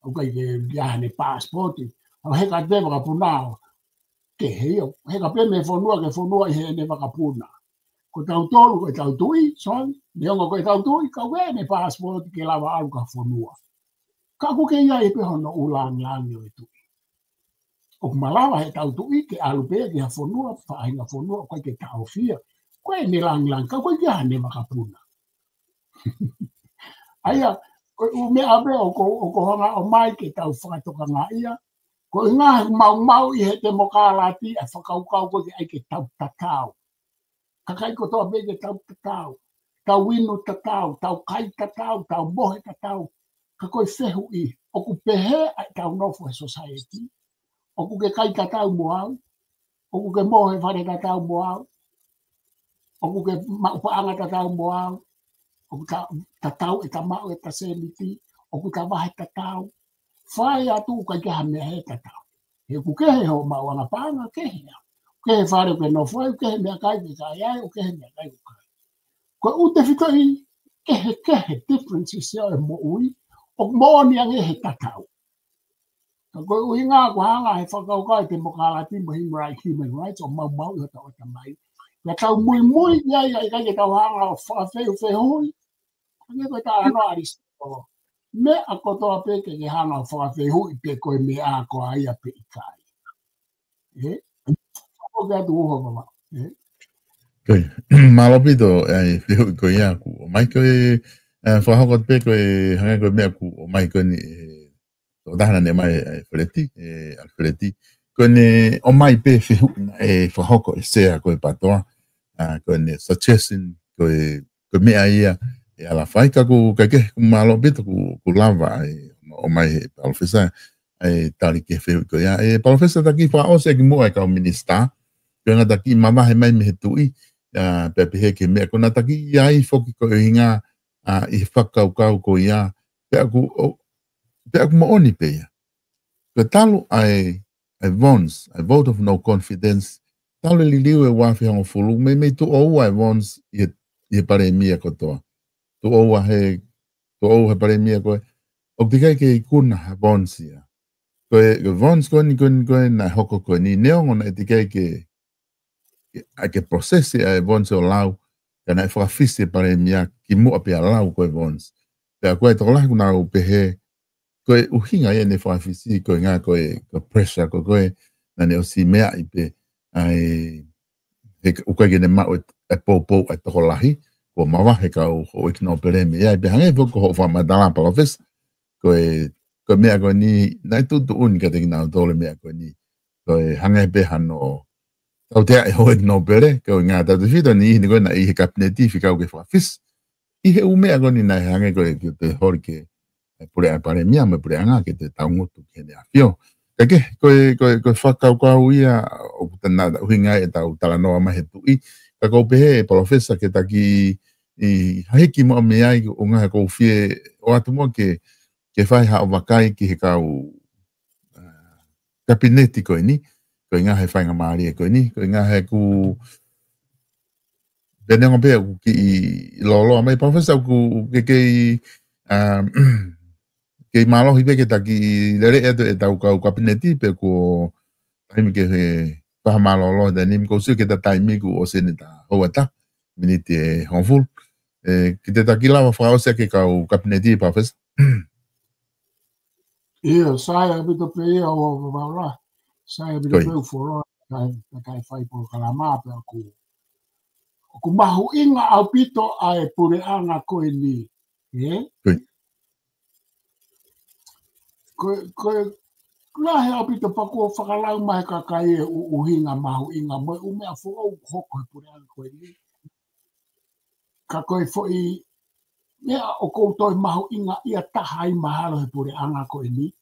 o ka ke ya ne passport o he ka te waka puna ke he ka pe me fonua he ne waka puna ko tau tolu ko tau tui so ne ngo ko tau tui ka we ne passport ke lava au ka fonua ka ku ke ia e pe hono ulang o tu o malawa he tau tui ke alupe ke fonua fa ainga fonua ko ke tau fia ko ni lang ka ko ya ne makapuna aya ko me abe o ko hanga o mai ke tau fa to nga ia ko nga mau i he te mokalati a fakau ko ke ai ke tau tatau ka kai ko to be ke tau winu tatau tau kai tatau tau bohe tatau ka ko fehu i o ku pehe tau no for society o ku ke kai tatau moau o ku ke mohe fare tatau moau o ku ke maupaanga tatau moau o ku tatau e tamau e taseliti o ku tawahe tatau fai atu ka ke hame he tatau he ku ke he ho mauanga paanga ke he ke he fare ke no foi ke he mea kai ke kai ai o ke he mea kai ko u te fito i ke he differences ya e mo ui o mo ni ange he tatau Ko uhinga ko hanga he whakaukai te mokalati mo human rights o mau i hata o tamai. Ia tau mui ia i kai ke tau hanga o whawheu whehui. Ake koe tā ano aristo. Me a kotoa pe ke hanga o whawheu pe koe me a ko a ia pe i kai. O ke atu uho mama. Koe, malopito ai whehui koe ia ku. O mai koe whahokot pe koe hanga koe mea ku o mai koe ni o dahana ne mai Alfredi. Koe ne o mai pe whehui e whahoko e sea koe patoa. Koe ne suggestion koe mea ia e ala whai ka ku kake ku malopito ku lava o mai palofesa e tari ke whehui koe ia. E palofesa taki whaose ki mua e kao minister. Koe ngata ki mamahe mai me he tui. Pepe he ke mea kona taki iai foki ko inga I whakaukau ko ia pe aku maoni pe ia pe talo ai Vons I vote of no confidence talo li liu e wafi hango fulu me tu o ai Vons I pare mia kotoa tu o he pare mia ko o tika ke ikuna Vons ia ko Vons ko ni na hoko ko ni neongo na tika ke ake prosesi ai Vons o lau kana whakawhisi pare mia ki mua pe alau koe Vons. Pea koe tokola kuna u pehe koe uhinga ia ne whakawhisi koe ngā koe pressure koe na ne o si mea I pe ai ukai ke ne mau e pōpō e tokolahi ko mawa he ka o ikina o pere mea I pe hange poko ho whamadala palofes koe mea koe ni nai tutu uni ka te kina o tole mea koe ni koe hange pe hano Tau tea e hoe no pere, kau ngā tatu whita ni ihi koe na ihi kapineti whikau ke whakawhis. Ihe umea koe ni nai hange koe ki te hori ke pure a pare mia me pure anga ke te taungotu ke ne a whio. Kake, koe whakau kau ia o kutana uhinga e tau talanoa mahe tui. Ka kou pehe e palofesa ke taki I hahiki mo mea I o ngaha kou whie o atu mo ke whai hao wakai ki he kau kapineti koe ni. Ko inga he whainga maari e koe ni, ko inga he ku tenengo pia ku ki lolo mai professor ku ke malo hipe ke taki lere e tau kau kapineti pe ko taimi ke he paha malolo da nim ko su ke ta taimi ku o seneta hoata minite honful ki te taki lava whao se ke kau kapineti professor Ia, saya bito pe ia o wala. Saya bito pe uforo kai fai por kalama pe aku mahu inga au pito ai pure anga ko ni ko la he au pito pa ko whakalau mai ka kai uhinga mahu inga mo ume a fo hoko pure anga ko ni ka ko foi mea o koutou mahu inga ia tahai mahalo he pure anga ko ni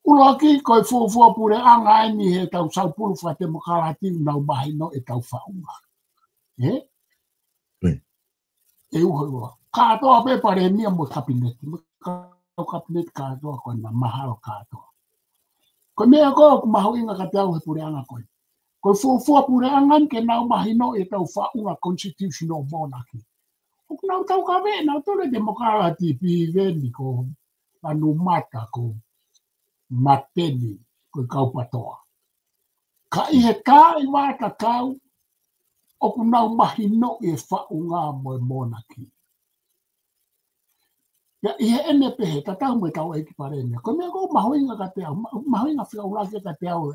Ulaki koe fuafua pure anga ni he tau saupulu wha te mokalati nau mahi no e tau whaunga. E uha ua. Kātoa pe pare mia mo kabineti. Mo kabineti kātoa koe na mahalo kātoa. Koe mea koe ku mahu inga ka te au he pure anga koe. Koe fuafua pure anga ni ke nau mahi no e tau whaunga constitutional monarchy. Oku nau tau ka ve, nau tole te mokalati pi veni ko anu mata ko mateni ko kau patoa. Ka I he kā I wāta kau, oku nau mahino I whaunga mo e monaki. Ia I he ene pehe, ka tau me tau eki parenia. Ko mea ko mahoinga ka te au, mahoinga whiaulaki ka te au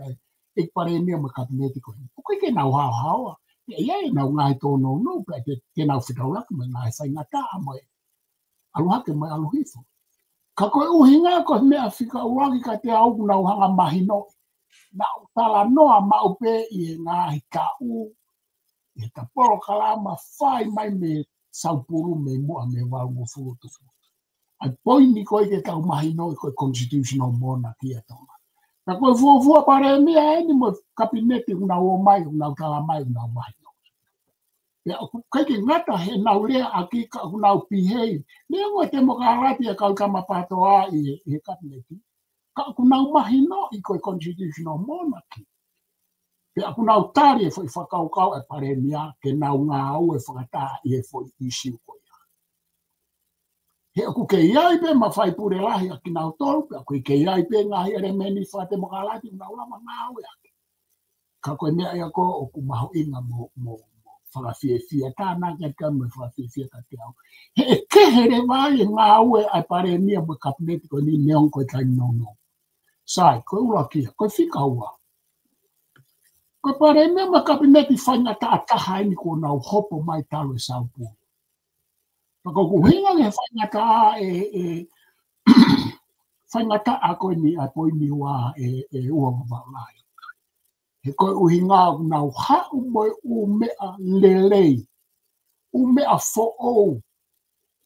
eki parenia mo kabineti ko. O koe ke nau hao haoa. Ia e nau ngai tōno no, pe ke nau whiaulaki mo ngai whaingata mo e aluhake mo e aluhifo. Ka koe uhinga ko mea whiaulaki ka te au nau hanga mahino na utala noa maupe I ngā hika I ta poro kalama whai mai me saupuru me mua me waungo furutufu. Ai poini koe ke tau mahi no I koe constitutional monarchy atonga. Na koe fuafua pare mea eni mo kabineti una o mai, una utala mai, una mahi no. Ia kai ke ngata he nau lea aki ka una pihei. Lea ngoe te mokarati a kau kamapatoa I he kabineti. Ka kunau mahi no I koe constitutional monarchy. Pe aku nau tari e foi whakaukau e pare mea ke nau ngā au e whakata I e foi isiu koe. He aku ke iai pe ma fai pure lahi a ki nau tolu, pe aku ke iai pe ngahi ere meni whate makalati una ulama ngau e ake. Ka koe mea ia ko o ku maho inga mo whakawhiawhia, tāna kia ka me whakawhiawhia ka te au. He e kehere vai e ngau e ai pare mia mo kabineti ko ni neon koe tai nono. Sai, koe ula kia, koe whika ua. Koe pare mea mo kabineti whainga ta ataha ini ko nau hopo mai talo e saupu. Pako ku hinga nge whaingata whaingata a koe ni a poi ni wa ua mawalai. He koe uhinga nau hau moi u mea lelei, u mea fo'ou,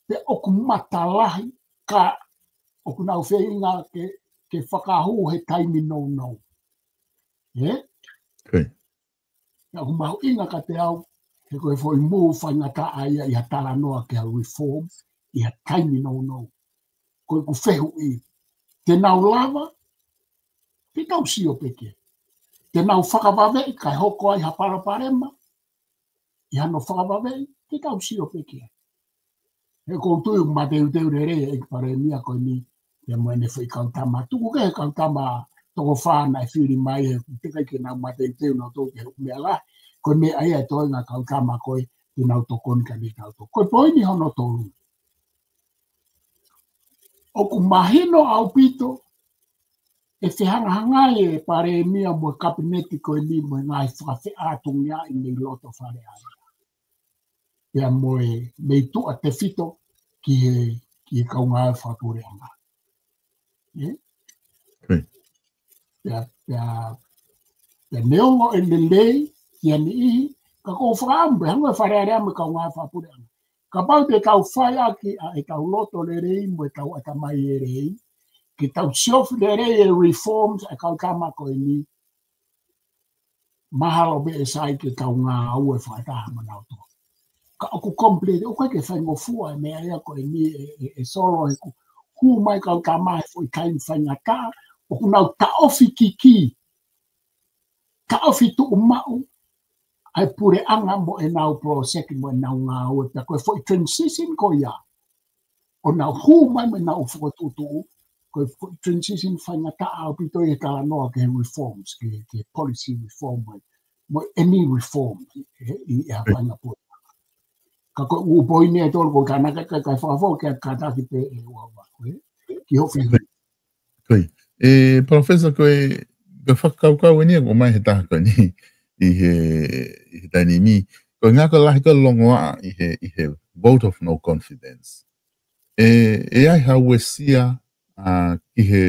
pe oku matalahi ka oku nau whainga ke whakahu he taimi nou nou. Okay. Ia ku mahu inga ka te au, he koe foi mū whaingata a ia i hatara noa ke a reform, i ha taimi nou nou. Koe ku whehu i. Te nau lava, te tau sio peke. Te nau whakawawe i kai hoko ai hapara parema, i hano whakawawe i, te tau sio peke. He koutu i ma teu teu re e pare mia koe ni, te moene whi kautama. Tuku ke he kautama toko whāna e whiri mai e te kai ke nau ma teu teu no tō ke mea la, koe me ai e toi ngā kautama koe i nau tokon ka ni tau tō. Koe poi ni hono tōru. O ku mahino au pito, e whehanga e pare mia mo kabineti koe ni mo ngai whakawhi ātungia i nei loto whare ai. Pea mo e mei tua te whito ki e kaunga e whakore anga. Pea neongo e lelei ki ani ihi, ka kou whakaambe hanga whare area me kaunga e whakore anga. Ka pau te tau whai aki a e tau loto le rei mo e tau atamai e rei, ki tau siofi le rei e reforms e kau kama koe ni, mahalo be e sai ke tau ngā au e whaitaha manau tō. Ka oku complete, o koe ke whaingo fua e mea ea koe ni e solo e ku hu mai kau kama e fui kain whainga tā, o ku nau taofi kiki, taofi tu umau, ai pure anga mo e nau proseki mo e nau ngā au e pia koe fui transition ko ia. O nau hu mai me nau whakotutu, koe fui transition whainga tā au pito e tala noa ke reforms, ke policy reform, mo any reform i a whainga pure. Ka koe uu poine e tōru koe kanaka kai whakafo ke kataki pe e uawa. Ki hofi. Koe. Professor koe, ka whakaukau e nia ko mai he taha koe ni, i he taini mi. Koe ngā ko lahi ko longoa i he vote of no confidence. E ai ha uesia ki he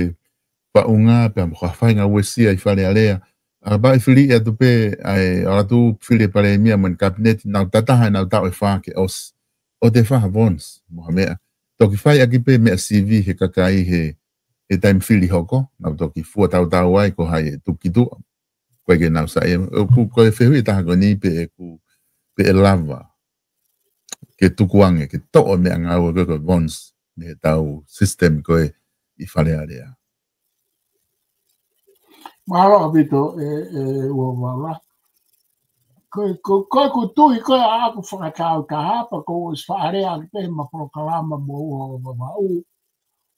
paunga pe amka whainga uesia i whare alea. Ba i whiri e tupe ai aratu whiri pare mia man kabinet nau tataha nau tau e wha ke os. O te wha vons, moha mea. Toki whai aki pe mea CV he kakai he taim whiri hoko. Nau toki fua tau tau ai ko hai e tuki tu. Koe ke nau sa e. Koe whehui taha ko ni pe e lava. Ke tukuange, ke to'o mea ngau e koe vons. Me tau system koe i whare alea. Mahalo apito ua wala. Koe ku tui koe a aku whakatau ka hapa ko is whaarea ki te ma prokalama mo ua wawau.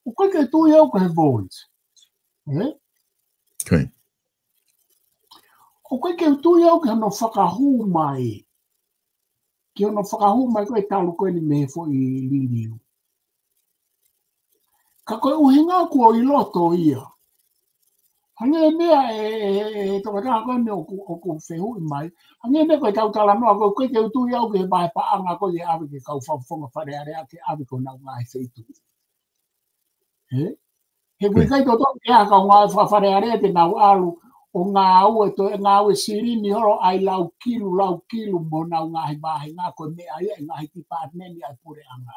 O koe ke tui au ka he voice. Okay. O koe ke tui au ka no whakahu mai. Ki ono whakahu mai koe talu koe ni me fo i liriu. Ka koe uhinga kua i loto ia. Hange mea e tokataha koe me oku whehu i mai. Hange mea koe tau tala noa koe ke utui au ke bae paanga koe ke awe ke kau whawhonga whare area ke awe ko nau ngai wheitu. He koe kai toto ke a kau ngai whare area te nau alu o ngā au e to ngā au e sirini horo ai lau kilu mo nau ngai bahe ngā koe mea ia ngā hiti pātneni ai pure anga.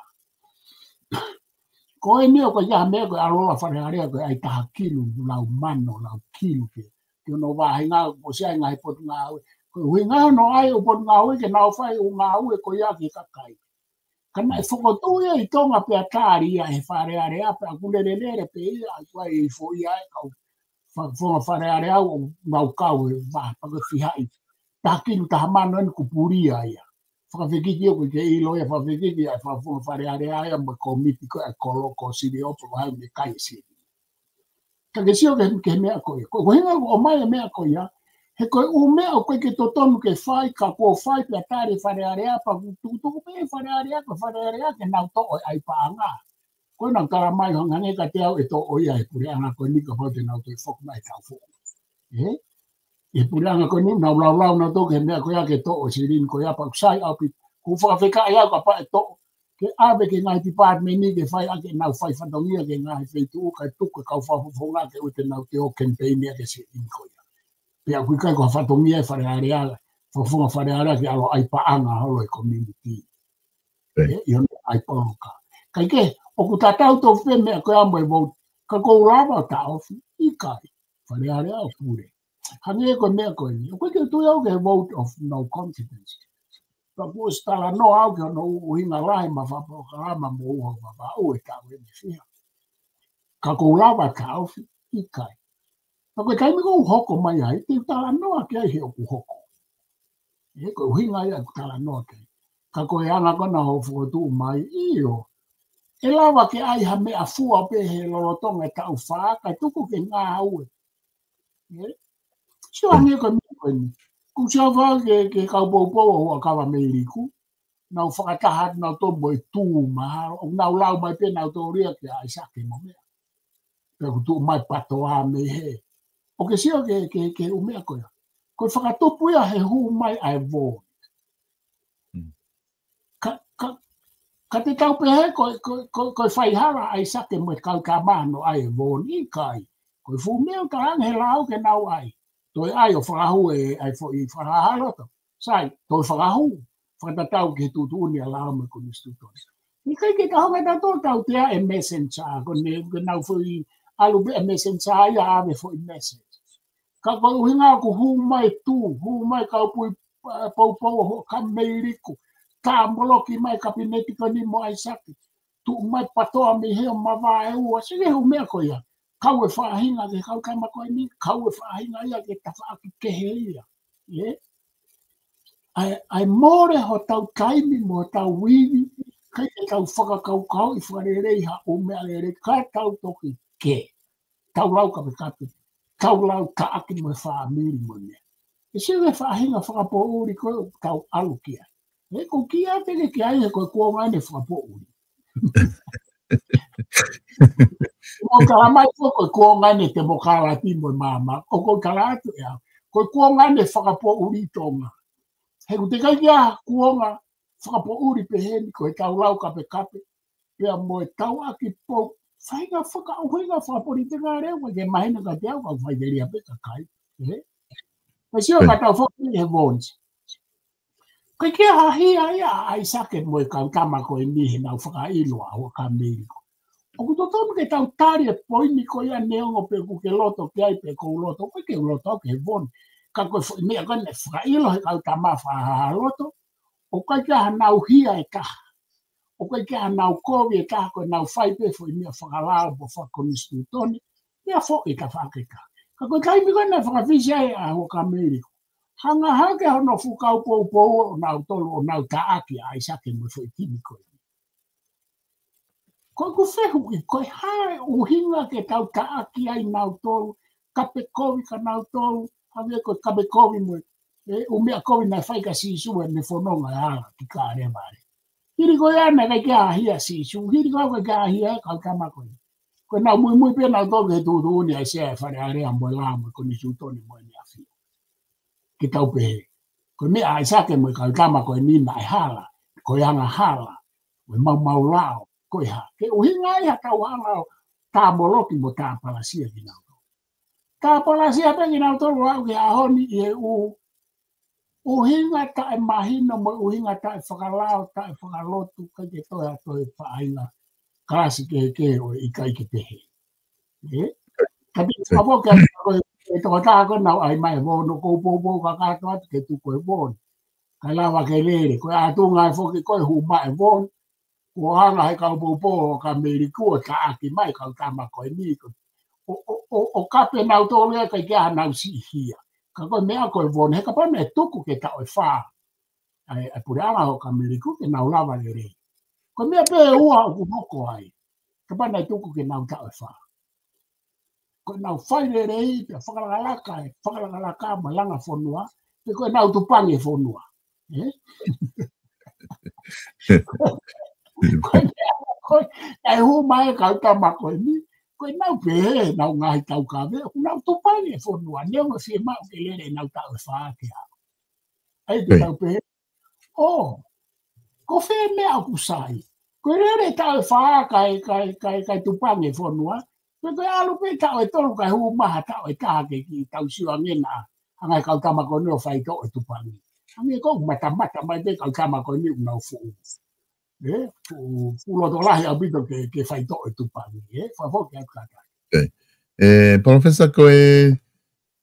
Koe mea koe ia mea koe arola whare area koe ai taha kilu, lau mano, lau kilu ke. Ke ono wahi ngā o sea ngā hipotu ngā aue. Koe hui ngā no ai o potu ngā aue ke nao whai o ngā aue koe ia ki kakai. Kana e whakotu ia i tonga pia tāri ia he whare area pe a kulelelere pe ia ai koe i fo ia e kau whonga whare area o ngau kau e wā paka whihai. Taha kilu taha mano enu kupuria ia. whakawhikiki o ke i loia whakawhikiki ai whawhunga wharearea ai ma komiti ko ai koloko siri opo hai me kai siri. Ka ke sio ke mea koia. Ko hinga o mai mea koia, he koe u mea o koe ke totonu ke whai, ka kua whai pia tare wharearea pa tukutuku pe wharearea ke nau to ai paanga. Koe nang kara mai hangange ka te au e to oia e pure anga koe nika pau te nau te whokmai tau whoku. E pure anga koe ni nau lau na to ke mea koia ke to o sirin koia pa usai au pi ku whakawhika ai au ka pa e to ke ave ke ngai department ni ke whai ake nau whai whatongia ke ngai whaitu kai tuku kau whawhonga ke ute nau te o campaign ea ke sirin koia. Pea kui kai kua whatongia e wharearea whawhonga wharearea ke alo ai paanga holo e community. Ione ai poloka. Kai ke o ku tatau tō whi mea koe amo e vote, ka kou lava ta ofi, I kai, wharearea o pure. Hangi e koe mea koe ni, o koe ke tui au ke vote of no confidence. Ka kua stala no au ke ono uhinga lai ma whaprokarama mo uho wapa au e tau e ni whiha. Ka kou lava ta ofi, I kai. Ka koe taimi kou hoko mai ai, te tala noa ke ai he o ku hoko. E koe uhinga ia ku tala noa ke. Ka koe anga kona ho fukotu mai, iyo. E lawa ke ai ha mea fua pe he lorotonga e tau whaa, kai tuku ke ngā aue. Sio ange koe mea koe ni. Ku sia whaa ke kau poupou hua kawa meiriku. Nau whakatahat nau tombo e tū maha. O nau lau mai pe nau tō ria ke ai sake mo mea. Pea ku tū mai patoa me he. O ke sio ke umea koe. Koe whakatopu ia he hu mai ai vō. Ka te tau pehe koe whaihara ai sake mo kau ka mano ai vōn I kai. Koe fu mea ka ang he lau ke nau ai. Toi ai o whakahu e ai fo I whakaharoto. Sai, toi whakahu. Whakatatau ke tutuni a lau me kuni stutoni. Ni kai ke tahonga tato tau tea e messenger. Kone nau fo I alu be e messenger ia ave fo I message. Ka koe uhinga ku hu mai tu. Hu mai kau pui poupou ho ka meiriku. Ka moloki mai kabineti ko ni mo ai saki. Tu mai patoa mi heo mawa e ua. Sige hu mea ko ia. Kau e whahinga ke kau kama koe ni. Kau e whahinga ia ke tawhaaki kehe ia. Ai more ho tau kaimi mo tau wiwi. Kai te tau whakakau I wharerei ha o mea ere. Kai tau toki ke. Tau lau kape kape. Tau lau taaki mo whaamiri mo nea. E sige whahinga whakapo uri koe tau alu kia. E ko kia te ke ai ko ko ngane whapo uri. Mo kala mai ko ngane te mo kala ti mo mama. O ko kala tu ya. Ko ngane whakapo uri tonga. He ku te kai kia kuonga whakapo uri pe heni ko e tau lau kape kape. Pea mo e tau aki po. Whainga whakauhinga whapori te ngā reo. Ke mahina ka te au ka whaideria pe ka kai. Me sio ka tau whakini he vons. Kai kia hahia ia ai sake mo e kau tama ko e nihi nau whakailoa hua ka meiriko. O ku totonu ke tau tari e poini ko ia neongo pe ku ke loto ke ai pe kou loto. Koe ke loto ke von. Ka koe mea koe ne whakailo he kau tama whahaha loto. O kai kia hanau hia e kaha. O kai kia hanau kovi e kaha koe nau whaipe fo I mea whakalao po whakonistu toni. Mea fo I ka whakeka. Ka koe kaimi koe ne whakawhisia e a hua ka meiriko. Hanga hake hono fukau pou o nau tolu o nau taaki ai sake mo foi tini koe. Koe ku whehu I koe hae uhinga ke tau taaki ai nau tolu, kape kovi ka nau tolu, hawe koe kape kovi mo umea kovi na whaika sisu e ne whanonga e ala ki ka reware. Hiri koe ana kai kia ahia sisu, hiri koe kia ahia e kau kama koe. Koe nau mui pia nau tolu he tuutuuni ai sea e whare area mo e laa mo e koni sutoni mo e ni awhi. Ki tau pehe. Koe mea ai sake mo I kau kama koe nina ai hala, koe anga hala, koe mau lao, koe ha. Ke uhinga ai ha tau hala o tā moloki mo tā palasia ki nau. Tā palasia pe ki nau tolu au ki ahoni I e uhinga ta e mahino mo uhinga ta e whakalao, ta e whakalotu, kai ke toa toi whaainga, kasi ke o I kai ke pehe. Tapi apo ka koe e toa tāko nau ai mai vono kou pou ka katoa ke tu koe vono. Kai lawa ke lere, koe atunga e foki koe hu mai vono. Ko hanga he kau pou ka meiriku o taaki mai kau tama koe niko. O kape nau tō lea kai kia nau si hia. Ka koe mea koe vono, he ka pane tuku ke tau e whaa. ai pure ala o kamiliku ke nau lava le re. Ko mea pe ua o kumoko ai. Ka pana i tuku ke nau tau e wha. Ko nau whai le rei, pe whakalangalaka malanga whonua, pe koe nau tupangi whonua. Koe, ai hu mai kau tamako ni, koe nau pe nau ngai tau ka ve, nau tupangi whonua, neo me whie mau ke lere nau tau e wha ke hao. Ai te tau pe, ko whee mea ku sai. Koe rere tau e wha kai tupangi whonua, koe alu pe tau e tolu kai hu maha tau e tāke ki tau siwa ngena, hangai kau tamako ni o whai tau e tupangi. Hangi ko mata mai te kau tamako ni unau fuu. Pulo to lahi au bito ke whai tau e tupangi. Whaifoki au kata. Professor koe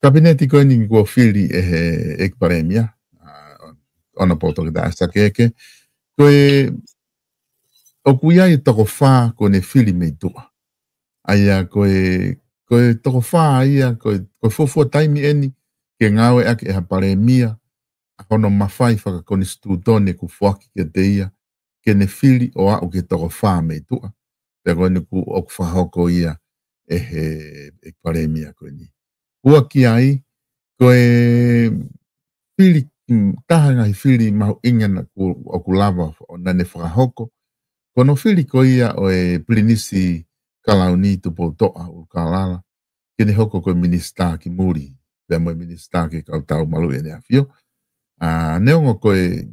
kabineti koe ni kua whiri e paremia, ona poto ke da keke, koe o kuia i toko whā ko ne whiri mei tua. Aia koe toko whā ia, koe fofua taimi eni, ke ngawe ake e ha paremia, hono mawhai whakakoni stutone ku whaki ke te ia, ke ne whiri o au ke toko whā mei tua. Pea koe ni ku o whahoko ia e paremia koe ni. Ua ki ai, koe whiri, tahanga hi whiri mahu ingana o ku lava o nane whakahoko. Kono whiri ko ia o e plinisi kalauni tupo toa o kalala. Kene hoko koe minista ki muri. Pea moe minista ki kau tau malu e ne awhio. Neongo koe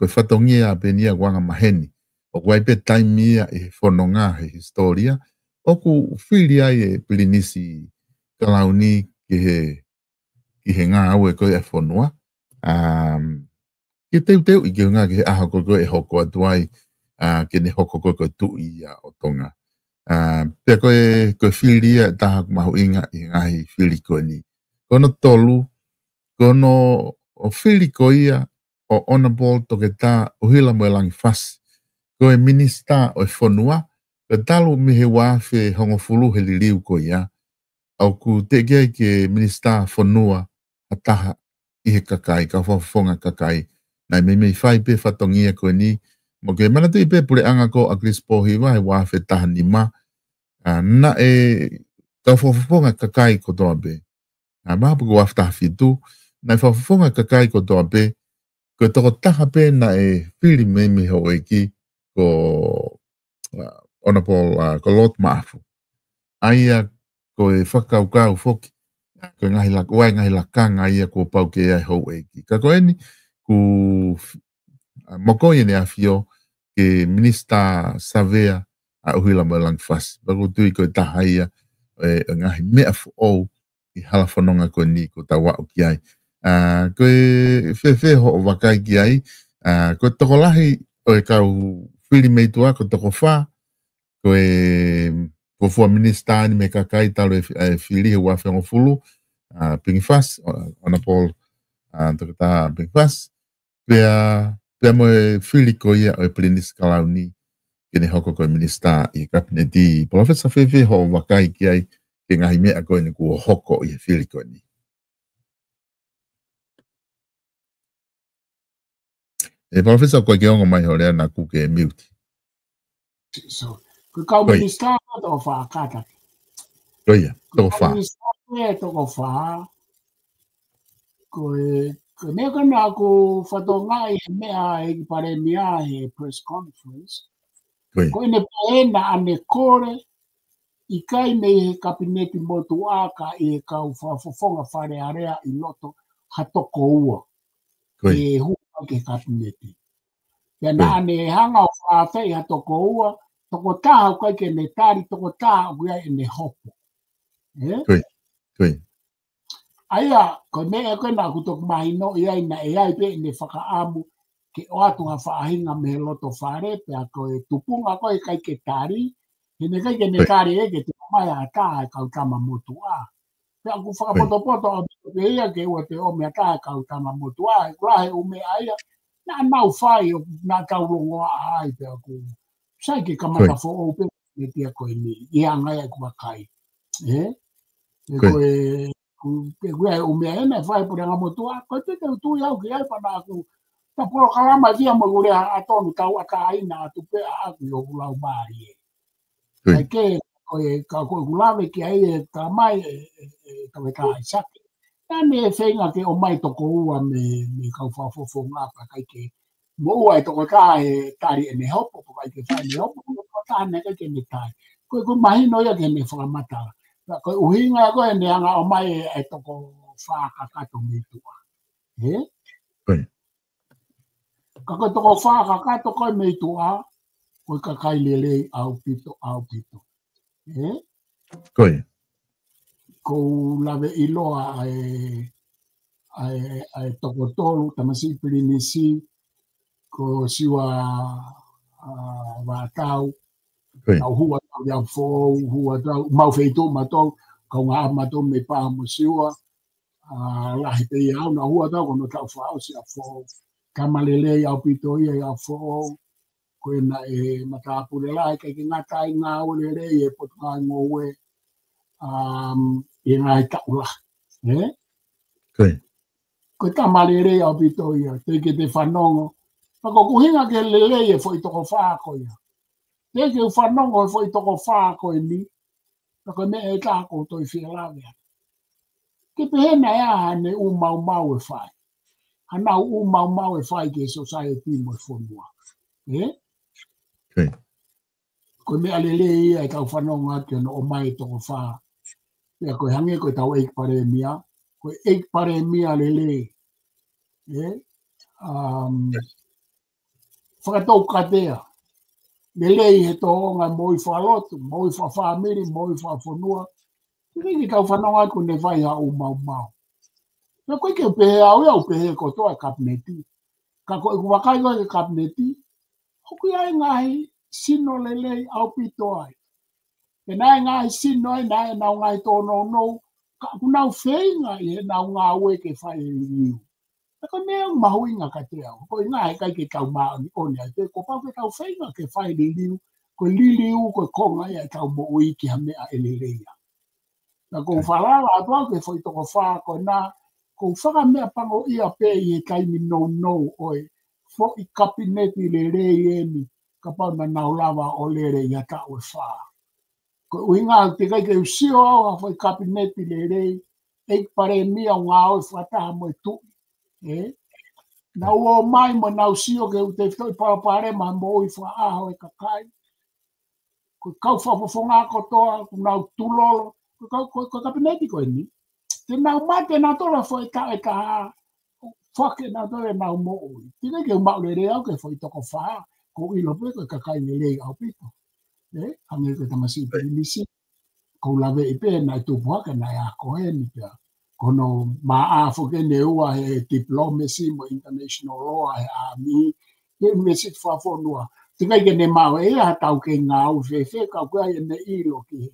whatongia pe nia wanga maheni. O koe pe taimia e whanonga he historia. O ku whiri ai e plinisi kalauni ki he ngā au e koe e whanua. Ki teu i ki ngā ki he aha koe e hoko atuai. Kene hoko koe tui o tonga. Pea koe whiria taha mahu inga i ngahi whiri koe ni. Kono tolu, kono o whiri koe ia o Honorable toke tā uhila moe langi whasi. Koe minista o e whanua, ka talu mihe wāwhe hongofulu he liliu koe ia. Au ku te gei ke minista whanua a taha i he kakai, ka whafonga kakai. Nai mei whai pe whatongia koe ni, mo ke mana tu ipe pule anga ko a Chris Pohiwa he wāwhe taha ni ma. Na e ka whafonga kakai ko toa be. Mahapu ko waftaha fitu. Na e whafonga kakai ko toa be. Ko toko taha pe na e whiri me ho e ki ko Honorable ko Lord Maafu. Aia ko e whakaukau foki. Ko ngahi lakanga ia ko pau ke ai ho e ki. Ka ko eni ku moko i ne awhio ke Minista Savea a uhila mo lang fasi. Bago tui ko taha ia ngahi mea o i hala whanonga ko ni ko ta wau ki ai. Ko e whewhe ho o wakai ki ai. Ko toko lahi o e kau whiri mei tua ko toko wha. Ko e kofua Minista ni me kakai talo e whiri he wawhengo fulu. Pingi fas, ona Paul toko taha pingi fas. Pea mo e whiri ko ia o e plinis kalau ni kene hoko koe minista i kabineti Professor Whewhe ho wakai ki ai ke ngahi mea koe ni kua hoko i e whiri koe ni. E Professor koe ke ongo mai ho rea na kuke e mute. So, ko kau minista to fa kata. Koia, toko wha. Minista to fa. Ko me kana ko fatonga i mea e pare mea e press conference. Ko ene paena ane kore i kai me he kabineti motu aka i kau whafonga whare area i loto hatoko ua. E huka ke kabineti. Ia na ane hanga o whawhai hatoko ua, toko taha kai ke ne tari, toko taha uia e ne hopo. Aia, ko mea koe nā kutok mahino i aina e ai pe ne whakaamu ke o atu ha whaahinga me loto whare, pea koe tupunga koe kai ke tari, he ne kai ke ne tari e ke te mai a taha e kau tama motu a. Pea ku whakapoto a pe ia ke ua te ome a taha e kau tama motu a, e kurahe ume aia, nā nau whai o nā taurongo a ai pea ku. Sai ke kamata fo o pe ne tia koe ni, i angai e kua kai. E koe, ke kua e umea ena whai pura ngā motua, koe te tau tui au ki ai pana aku ta por kalama dia mo gure atonu tau akaina tu pe a yo lau mari ai ke ko gulave ki ai ta mai ta me ka isaki na me fenga ke o mai to ko ua me ka fa fo nga pa kai ke mo ai to ka tari me hopo ko kai ke fa me hopo ko ta ne ke me tai ko mai no ya ke me fa mata ko uhinga ko ne anga o mai to ko fa ka to me tu Kaka toko wha kaka toko mei tua, ko kakai lele au pito. Koi. Ko lawe iloa ai toko tolu, tamasi pirinisi, ko siwa watau, au hua tau yau fōu, hua tau, mau feito matou, kau ngā matou me pā mo siwa, lahi te iau, na hua tau kono tau whao si a fōu. Kamalele au pito ia au fōu, ko na matapule lai ke ngata I ngā olere e potua ngowe I ngā taula. Ko tamalele au pito ia, te ke te whanongo. Pako kuhinga ke lele e fo I toko whāko ia. Te ke whanongo e fo I toko whāko I ni. Pako me e tāko toi whialawea. Ke pehena ea ne mau e whai. Hanau mau e whai ke society mo e whonua. Ko me alele ia e tau whanonga ke no o mai toko wha. Pea koe hange koe tau eik pare mia. Koe eik pare mia lele. Whakatou katea. Lele I he tohonga moi whalotu, moi whamiri, moi whawhonua. Kiki tau whanonga ko ne vai ha o mau. Na koe ke pehe au ia pehe ko toa kabineti. Ka koe wakai koe ke kabineti. Hoku ai ngai sino lele au pito ai. E nai ngai sino ai nai nau ngai tono no. Ka kunau whenga I he nau ngā ue ke whai liu. Ka mea mahuinga ka te au. Koe ngai kai ke tau maa ni oni ai. Ko pau ke tau whenga ke whai liu. Ko liliu ko konga ia tau mo ui ki hamea elereia. Na ko whalala atua ke whai toko whaa ko nā. Ko whaka mea pango ia pe I he kaimi no oi. Fo I kabineti le rei eni, ka pau na naulawa o lere ia ta o whaa. Ko uinga te kai ke usio au a fo I kabineti le rei, eik pare mia o ngā oi whataha mo I tu. Na ua mai mo na usio ke ute toi parapare ma mo oi wha aho e kakai. Ko kau whapofonga kotoa, ko nau tulolo, ko kabineti ko ni. Te nau mate na tola fo I ka e ka Whake na tore nau mo ui. Tina ke umau le reo ke fo I toko whaa. Ko ilo pe ko kakai le rei au pito. Hange ko tamasi pirimisi. Ko lawe I pe na I tupuaka na I ako he ni pia. Kono maa fo ke ne ua he diplomacy mo international law he a mi. Ke mesi whawhonua. Tina ke ne mau e a tau ke ngā u whewhe. Kau kua e ne ilo ki he.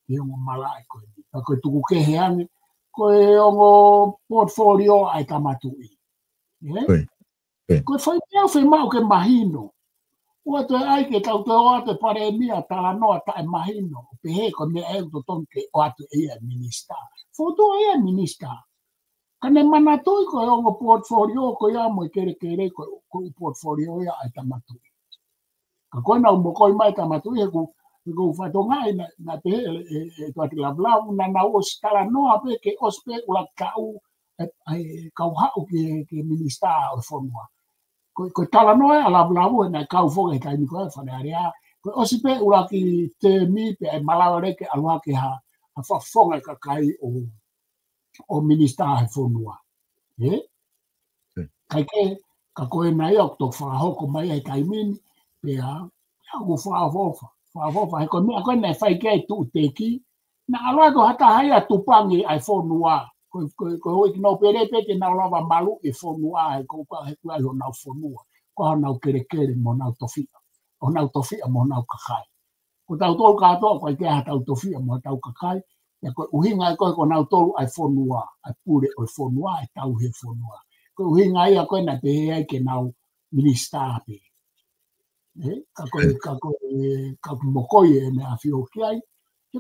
Ki ongo malai ko ni. Ko tuku ke he ange. Ko e ongo portfolio ai tamatui. Ko foi meu foi mau ke mahino. O to ai ke tau to o te pare mia tala no ta mahino. Pe he ko me e to tonke o atu e minister. Fo to e minister. Kane mana toi ko o portfolio ko ya mo kere ko portfolio ya ai tamatu. Ka ko na mo ko mai tamatu e ko fa to ngai na pe e to ati la bla na o stala no ape ke ospe ula kau ai kau hau ke minister o fonua. Ko tala noe ala blavu na kau fo ke kai ko fa na area ko osipe ula ki te mi pe malaware ke alwa ke ha fa fonga ka kai o minister e fonua kai ke ka ko na yo to fa ho ko mai ai kai min pe a ko fa ko mi ko na fa ke tu te ki na alwa ko hata haya tupangi ai fonua ko no pere pe ke na lava malu e fonua ko ka he ku ayo na fonua ko na kere mo na tofia o na tofia mo na kakai ko tau to ka to ko ke hata tofia mo tau kakai ya ko uhinga ko na to ai fonua ai pure o fonua ai tau he fonua ko uhinga ia ko na te ai ke na minister pe ka mo ko ye na afio ki ai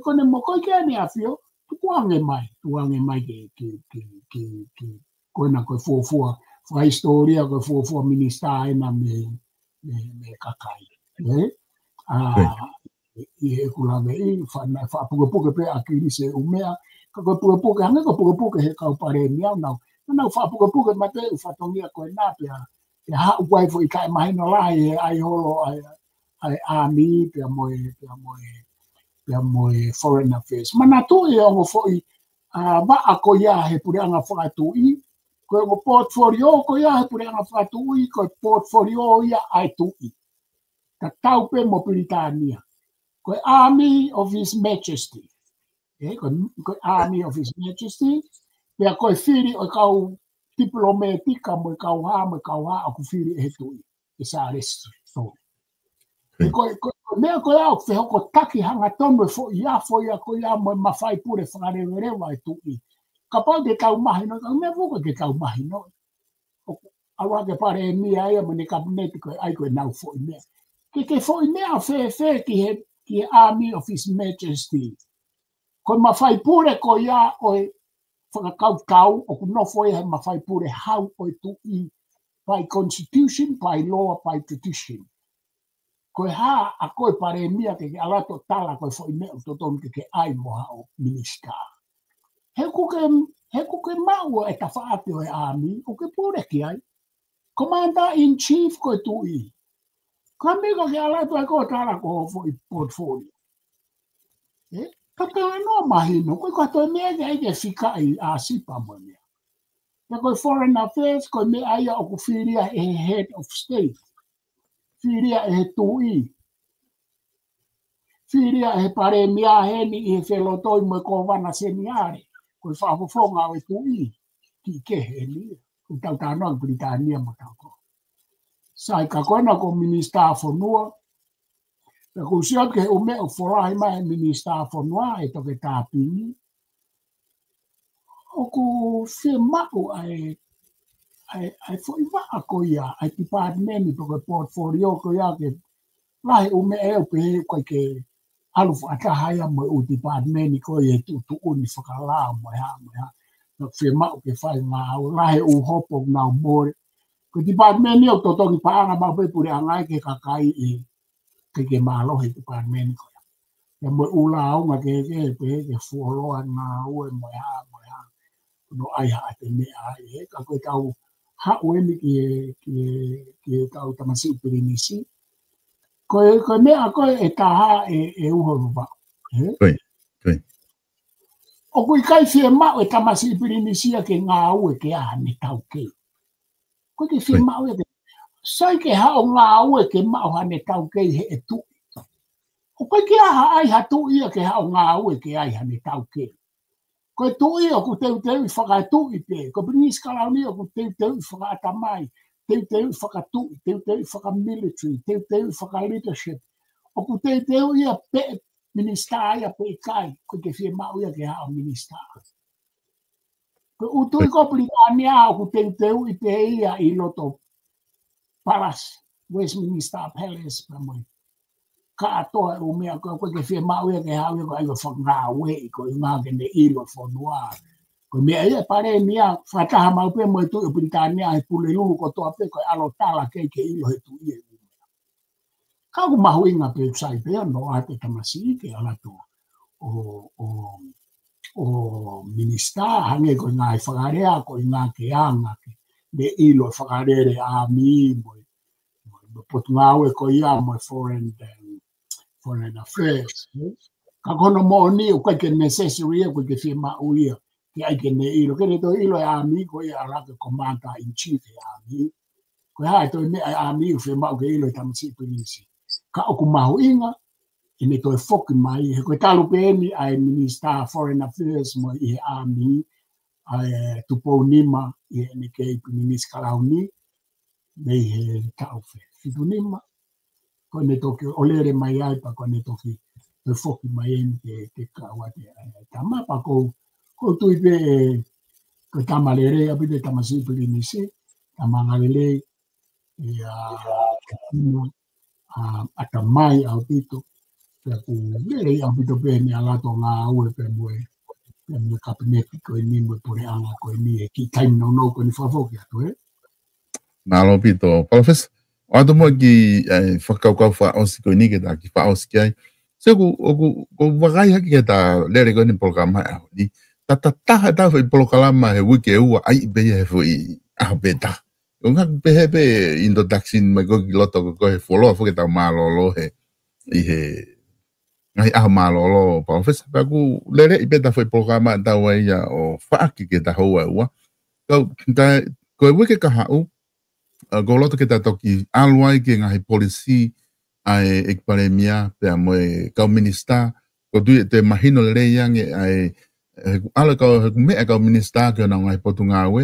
ko ne mo ko ke ne afio tuange mai ke ko na ko fo fa historia ko fu minister ina me kakai e kula me I fa puke pe akiri se umea ka puke hanga ko puke he ka pare mia na fa puke mate fa tongia ko na pe ya ha uai fo I kai mai no la ai holo ai ami pe moe foreign affairs mana tu e o fo I ba akoya he pure anga fa tu I ko portfolio ko ya he pure anga fa tu I ko portfolio ya ai tu I ka tau pe mo Britania ko Army of His Majesty ko Army of His Majesty pe ko firi o kau diplomatica mo kau ha aku firi he tu I sa rest so ko me ko ya fe ko taki hanga tomo fo ya ko ya mo mafai pure fare vere vai tu I kapal de kau mahi no me vo ko kau mahi no awa ke pare mi ai mo ne cabinet ko ai ko na fo me que foi mea fe que Army of His Majesty ko mafai pure ko ya o whakakau o no foi he mafai pure how o tu I by constitution by law by tradition ko ha a ko pare mia que ala to tala ko foi mea to tom que ai mo o minister he ku ke mau e ta faate o Army o ke pure ki ai Commander in Chief ko tu I Kamigo que ala to ko tala ko fo portfolio. Ka no mahino ko to me ai fika I asipa mo me. Ko foreign affairs ko me ai o firia e head of state. Firia e tu I. Firia e pare mia he ni e felo to mo ko vana seniare. Ko fa fo nga o tu I. Ki ke he ni. Ko ta no Britania mo ta ko. Sai ka kona ko minister fonua e ko sia ke o me o fora mai minister fonua e to ke tapi o ku se ma o ai foi va ko ya ai department to ke portfolio ko ya ke lai o me e pe ko ke alu ata haya mo o department ko ye tu uni fakala mo ya no se ma o ke fai ma o lai o hopo na mo ko department ni o to ki pa ma pe pure anga ke kakai I ke malo he department ko ya mo ula o ma ke pe ke folo na o mo ya no ai ha te me ai ka ko tau ha o mi ke tau tamasi pirinisi ko me a ko e ta ha e u ho ba o ko kai fie ma o tamasi pirinisi ke nga o ke a ni tau ke ko ke fie ma o ke sai ke ha o nga o ke ma o ne tau ke he tu o ko ke ha ai ha tu I ke ha o nga o ke ai ha ne tau ke ko tu I o ku te whaka tu I pe ko binis kala ni o ku te whaka tamai te whaka tu te whaka military te whaka leadership o ku te I a pe minister ia pe kai ko ke fie ma o ke ha o minister ko utu ko Britania o ku te I pe ia I loto Palace, Westminster Palace, ka to o me ko ke fie ma o ke ha o ai ko nga we ko nga ke ne I lo fo noa ko me ai pare mia fa ka ma pe mo tu Britania e pule lu ko to pe ko alo tala ke I lo tu I ka ko ma huinga pe sai pe no a te tamasi ke ala to o minister hange ko nga fagarea ko nga ke anga de I lo fagare a mi Portugal ko ia mo foreign affairs ka kono mo ni o ke necessary ko ke firma o ia ke ai ke ne I lo ke to I lo a mi ko ia la ke commander in chief a mi ko ha to ne a mi o firma o ke I lo tamsi polisi ka o ku mau inga ine to foki mai ko talu pe ni ai minister foreign affairs mo I a mi ai tupo nima I ne ke minister kalauni me he tau fe fitunima ko ne to ke olere mai ai pa ko ne to fi to foki mai en ke kawate tama pa ko tu pe ko tamalere abi de tamasi pilinisi tamangalele ya atamai au pito pe ku le au pito pe ni ala to nga u pe mo me cabinet ko ni mo pore anga ko ni ki time no ko ni fa foki to Malo pito. Professor, ado mo ki whakau whaosi ko ni ke ta ki whaosi ki ai. Se ko wakai haki ke ta lere ko ni programa e ni. Ta ta foi programa he wiki e ua ai be he foi a beta. Ko ngak be he be introduction me ko ki loto ko he follow fo ke ta malo lo he i he ngai a malo lo professor pa ku lere i beta foi programa ta wa ia o whaaki ke ta hoa ua. Ko wiki ka hau ko loto ke ta toki alwai ke ngahi polisi ai ek paremia pe amoe kau minista ko tu te mahino le yang ai ala ka me ka minista ke na ngai potungawe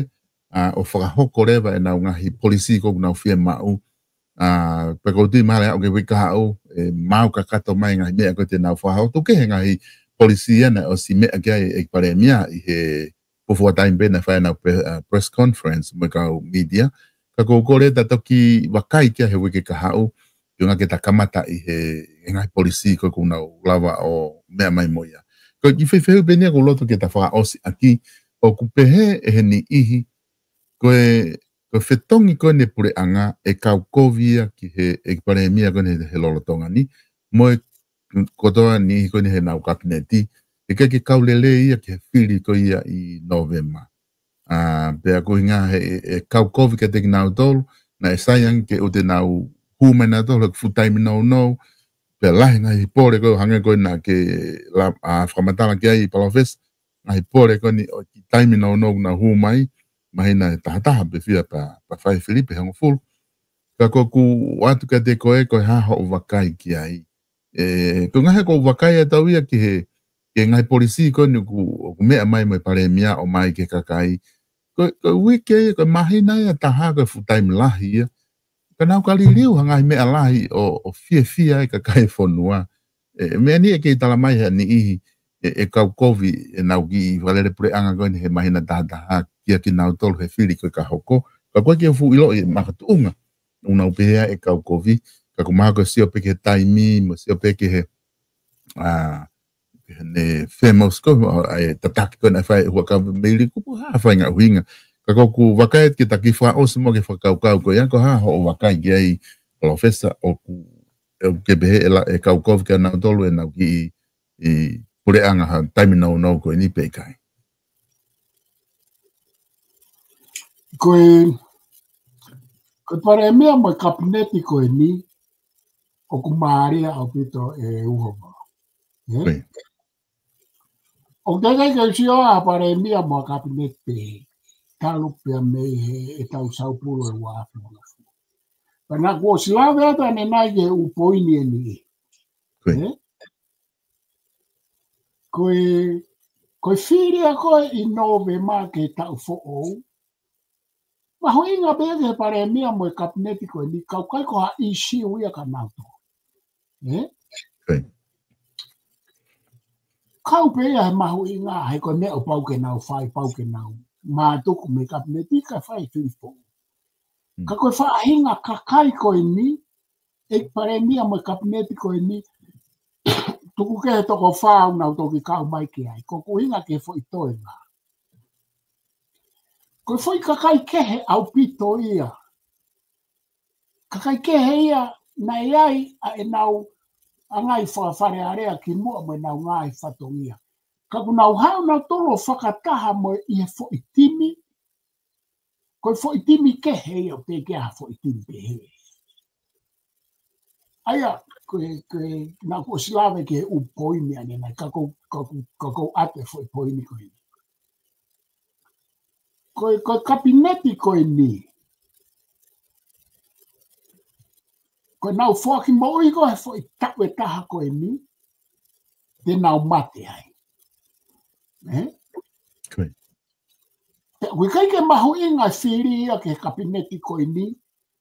o whakahoko rewa e na ngahi polisi ko na fie mau pe ko tu male o ke wika au mau ka kato mai ngahi me ko te na whahau to ke ngahi polisi na o si me ke ek paremia i he po time bena fa na press conference me ka media ka kore ta toki wakai kia he wiki ka hau yunga ke ta kamata i he ngai polisi ko kuna lava o mea mai moia ko ki fe benia ko loto ke ta whaka osi aki o kupehe e he ni ihi ko fetongi ko ne pure anga e kau kovia ki he e paremia ko ne he lolotonga ni mo kotoa ni ko ne he nau kabineti e ke kau lele ia ke whiri ko ia i November pe ko inga e kau kovi ke te nau tolu na e sayang ke o te nau humana tolu fu time no pe la nga i pore ko hanga ko na ke la framatala ke ai palofes na i pore ko ni o time no na humai mai na ta be fia pa fai Filipe hang full ka ko ku watu ka te ko ha ho vakai ki ai ko nga ko vakai ta wia ki he ke ngai polisi ko ni ku me mai mai paremia o mai ke kakai ko wiki ko mahina ya taha ko futai mlahi ya kana ka liu hanga me alahi o fia ka kai fonua me ni ke tala mai ni e ka kovi na ugi valere pre anga ko ni he mahina taha kia ki na tol he fili ko ka hoko ka ko ke fu ilo e makatunga una upea e ka kovi ka ko mako sio pe ke taimi mo sio pe ke he ne famous ko ai tatak ko na fai ho ka meli ku ha fai nga winga ka ko ku vakai ki takifa o smo ke fa ka ko ya ko ha ho vakai ki ai professor o ku ke be ela e ka ko ka na tolu na ki i pure anga ha time no ko ni pe kai ko para mea mo kabineti ko ni o ku maria o pito e uho o tega ke sio a para mea mo kabineti talu pe me e tau sau puro e wa pana ko slave ata ne na ye u poini ni ko firia ko i nove ma ke tau fo o ma hoinga be para mea mo kabineti ko ni ka ko ha isi u ya kanauto kau pe ya mahu inga hai ko ne o pau ke nau fai pau ke nau ma to ku me kabineti ka fai filfo ka ko fa hinga ka kai ko ni e pare mia mo kabineti ko ni to ku ke to ko fa na to ki ka mai ke ai ko ku hinga ke foi to nga ko foi ka kai ke he au pito ia ka kai ke he ia na ai a nau angai whakawhare area ki mua mo nau ngai whatongia. Ka kunau hao na tolo whakataha mo i he whaitimi. Ko whaitimi ke hei o te kia whaitimi ke hei. Aia, na ko silave ke u poimi ane nai, ka kou ate poimi ko hei. Ko kabineti ko ni. Ko nau whaki maui ko he whai takwe taha ko e ni, te nau mate ai. Kui kai ke mahu inga whiri ia ke kabineti ko e ni,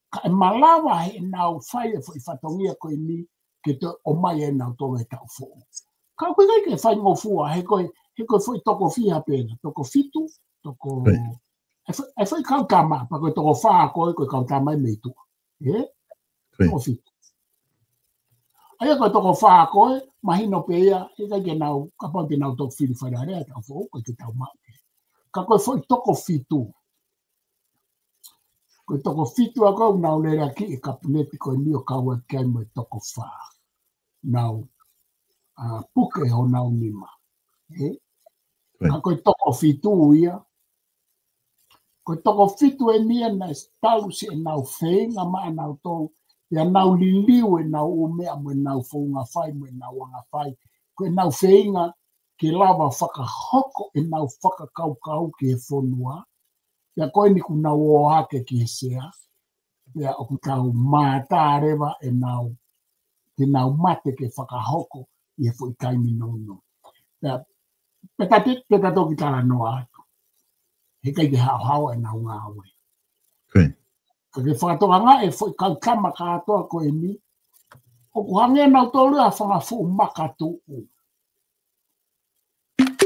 ka e malawa he nau whai e whai whatongia ko e ni, ke te o mai e nau tonga e tau who. Ka kui kai ke whai ngofua, he koe whai toko whiha pena, toko fitu, toko... E whai kau tama, pa koe toko whaa koe kau tama e meitua. Toko fitu. Aia koe toko whaa koe, mahino pe ia, e kai ke nau, kapau ke nau toko whiri wharearea, tau who, koe te tau mau. Ka koe whai toko fitu. Ko toko fitu a kau nau le aki e kapineti ko nio kaua kai mo toko wha. Nau puke ho nau nima. Ka koe toko fitu ia. Ko toko fitu e nia na tau si e nau whenga maa nau tau. Ia nau liliu e nau umea mo e nau whaunga whai mo e nau anga whai. Ko e nau whenga ke lava whakahoko e nau whakakau ki e whonua. Ia koe ni ku nau o hake ki e sea. Ia o ku tau mātā rewa e nau. Te nau mate ke whakahoko i e fo i kaimi nono. Ia peta toki tala noa atu. He kai ke hao e nau ngā awe. Ka ke whakatoa ngā e fo i kaukama kātoa ko e ni. O ku hange nau tolu a whangafu makatu u.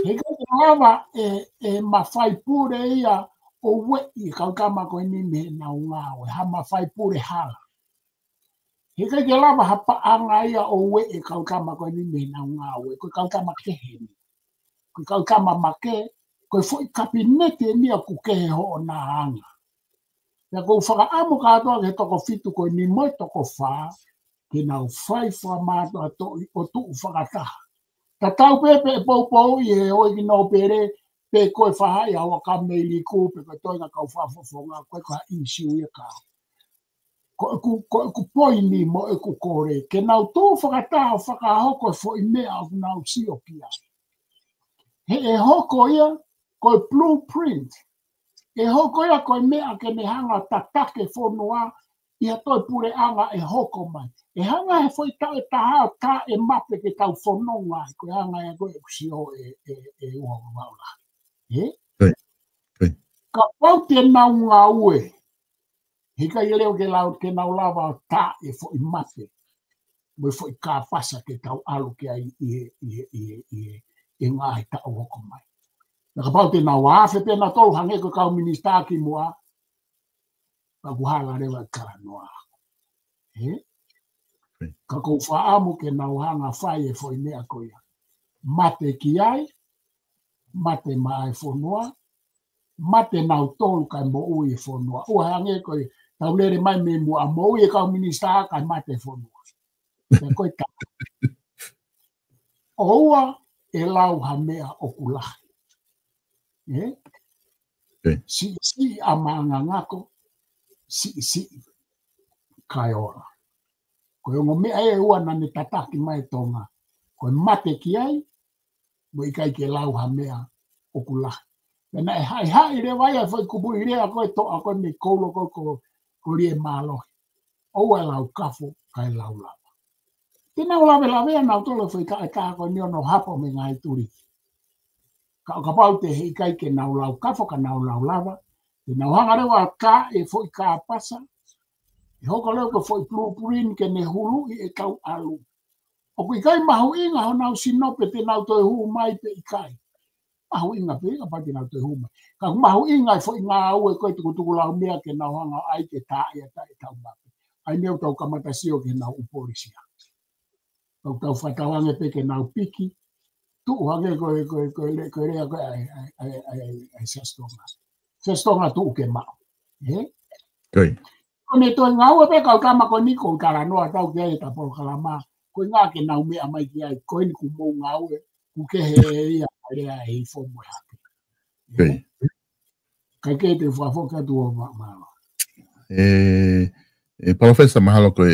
He kai ke hawa e mawhai pure ia o we i kaukama ko e ni me nau ngā awe. Ha mawhai pure hala. He kai ke lava hapa anga ia o we e kaukama ko e ni me nau ngā awe. Ko kaukama ke heni. Ko kaukama make. Ko fo i kapinete ni a ku kehe ho o nā anga. Ia kou whakaamu kātoa ke toko fitu ko ni moi toko whā, ke nau whai wha mātua o tuu whakataha. Ta tau pepe e pou i e oi ki nau pere, pe koe whaha i awa ka meili kūpe, koe toinga kau whafonga, koe ka insiu ia ka. Ko ku poi ni mo e ku kore, ke nau tuu whakataha whakahoko fo i mea au nau sio ki ai. He e hoko ia, koe blueprint. E hoko ia koe mea ke ne hanga tatake whonua ia toi pure anga e hoko mai. E hanga he foi tau e taha ta e mape ke tau whononga koe hanga e koe kusio e uawa maula. Ka pau te nau ngā ue. Hika i leo ke nau lava ta e foi mape. Moi foi ka pasa ke tau alu ke ai e ngā he tau hoko mai. Ka pau te nau awhe pena tolu hange ko kau minister ki mua. Ka kuhala rewa kara noa. Ka kou whaamu ke nau hanga whai e fo i mea koia. Mate ki ai, mate mai whonua, mate nau tolu kai mo ui e whonua. Ua hange koe tau lere mai me mua mo ui e kau minister kai mate whonua. Ka koe ta. Oua e lau ha mea o kulahi. Si a maangangako, si kai ora. Koe ongo mea e ua nane tataki mai tonga. Koe mate ki ai, mo i kai ke lau ha mea o kulahi. Pena e hai re vai a foi kubu i rea koe toa koe me koulo ko rie mālohi. Oua lau kafo kai lau lava. Tena o lawe nau tolo foi ka e kaha koe ni ono hapo me ngai turi. Ka pau te hei kai ke nau lau kafo ka nau lau lava. Te nau hanga rewa ka e foi ka pasa. E hoko leo ke foi blueprint ke ne hulu i e kau alu. O kui kai mahu inga ho nau sinope te nau toi huu mai pe i kai. Mahu inga pe inga pati nau toi huu mai. Ka mahu inga e foi ngā au e koe tukutuku lau mea ke nau hanga ai ke taa e tau mapi. Ai neu tau kamatasio ke nau uporisia. Tau whatawange pe ke nau piki. Tu hange koe rea koe ai sestonga. Sestonga tu ke mao. Koi. Kone toi ngau e pe kau kama ko niko kala noa tau ke ai tapo kalama. Koe ngā ke nau mea mai ki ai. Koe ni ku mou ngau e. Ku ke he ia rea hei fomo e hape. Koi. Kai ke te whafoka tu o mao. Professor mahalo koe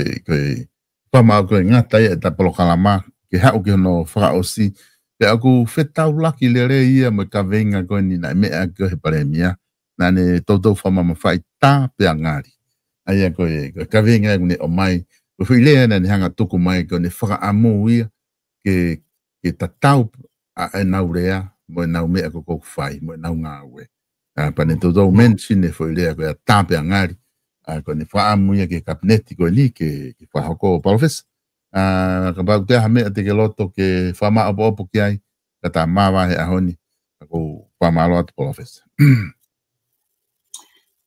pamau koe ngatai e tapo kalama. Ke hau ke no whakaosi. Pe aku whetau laki le re ia mo ka venga koe ni na mea koe he paremia. Nane toto whamama whai tā pe angari. Aia koe ka venga ne o mai. Ko hui lea na ni hanga tuku mai koe ne whakaamu ia. Ke tatau a e nau rea mo e nau mea ko whai mo e nau ngā ue. Pane toto mention ne hui lea koe a tā pe angari. Koe ne whaamu ia ke kabineti koe ni ke whahoko professor. Ka bau te hamea te ke loto ke whama opo ki ai, ka tā mawa he ahoni, ko whama alo atu professor.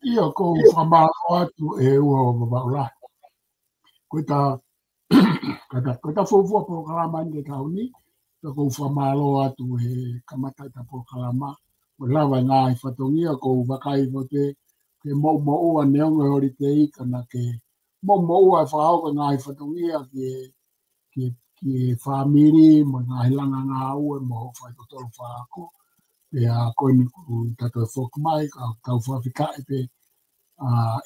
Ia ko whama alo atu e ua o mabaula. Koe ta fufua po kalama ni ke kauni, ko whama alo atu he kamata ta po kalama, ko lawa ngā i whatongia ko wakai vote, ke mo ua neonga hori te ika na ke mo ua e whahauka ngā i whatongia ki whamiri mo ngā hilanga ngā ue mo ho whai totoro whahako pe a koe ni ku tato e whoku mai ka tau whawhikai pe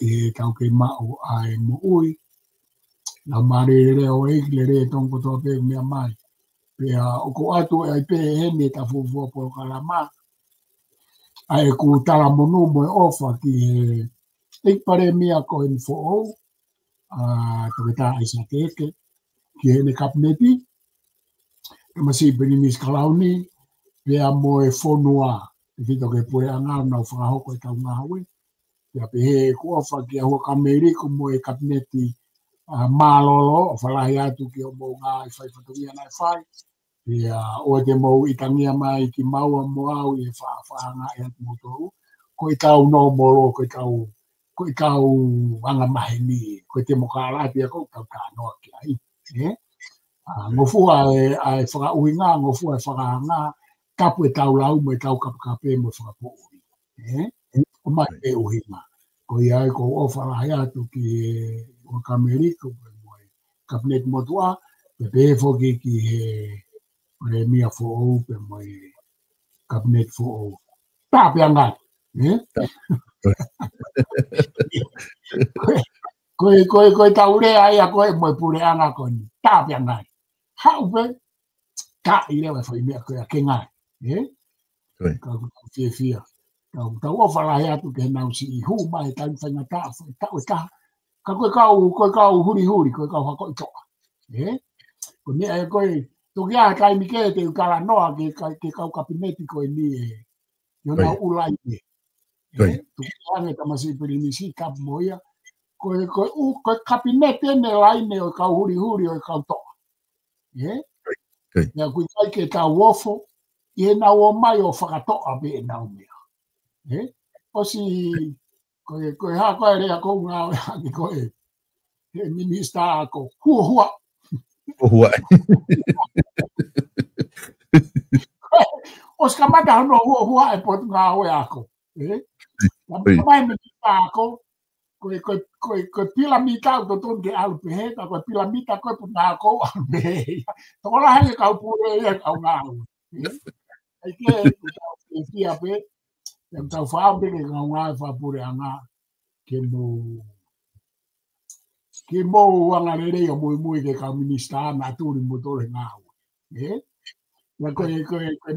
i he tau ke mao ai mo ui na mare reo eiki le re tongo toa pe mea mai pe a oko atu e ai pe hene ta fufua po kalama ai ku tala monu mo e ofa ki he pare mea ko in fo to ta isa teke ki hene kapneti e masi beninis kalauni pe a mo e fonua e fito ke poe anga na whakahoko e tau ngā hawe pe a pe he ku ofa ki a hua kameriko mo e kapneti malolo o whalahi atu ki o mo ngā i whai whatongia nai whai ia o te mau i tangia mai ki maua mo au i whaanga e atu mo tōu ko i tau no moro ko i tau anga mahi ni ko i te mokarati a kou tau tā noa ki ai ngofua e whakauhinga ngofua e whakahanga kapu e tau lau mo i tau kapakape mo whakapo uri o mai e uhinga ko i ai ko o whalahi atu ki o Kameriko mo e kapnet motua pe pefoki ki he re mia fo pe mai cabinet fo ta piangat ko taure ai a ko mo pure anga ko ta piangat ha pe ta ile wa foi me ko ke nga ka fia ta o fala ya tu ke na si hu mai ta fanga ta ka huri ko ha ko to ko ni ai ko toki a kai mi ke te kala noa ke kau kapineti ko ni yo na ulai ni toki ane tamasi perimisi kap moia ko kapineti ne lai ne o kau huri o kau to ya ku kai ke ta wofo e na o mai o whakato a be na o mea o si ko ha ko re ko nga ko e minista ko hua os kamata no hua e pot nga o ako mai me ako ko pila mita to ton ke al pe ta ko pila mita ko pot nga ko be to la ha ka pure e ka nga ai ke fia pe ta fa be ke nga fa pure nga ke mo anga re o mo ke ka minista na tu ni motor nga na ko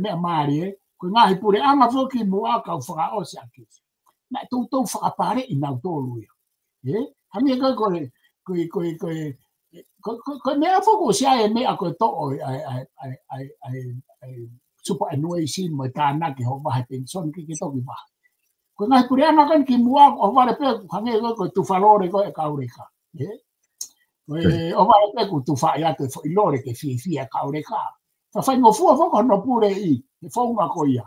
me mari ko nga i pure anga fo ki mo aka fa o sa ki na tu fa pare i na to lu a mi ko me fo ko sia e me ako to ai super annoy sin mo ta na ki ho ba pension ki to ki ba ko nga pure anga kan ki mo o va re pe ko tu falore ko e ka ureka o va pe ku tu fa ya te i lore ke fia ka ore ka fa fai no fu fo no pure i fo una koia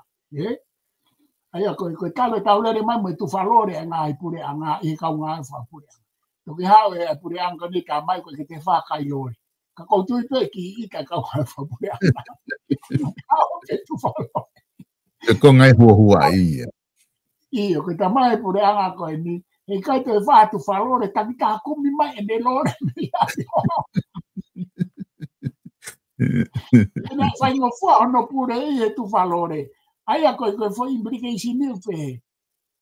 ai ko talo talo le mai mo tu fa lore nga i pure anga i ka nga fa pure to ki ha e pure anga ni ka mai ko ke te fa ka i lore ka ko tu pe ki i ka fa pure anga tu fa lore ko ngai hua i ko ta mai pure anga ko ni e kai te fa tu fa lore ta ka ku mi mai e de lore na fai no fu no pure e tu fa lore ai a ko foi implication ni pe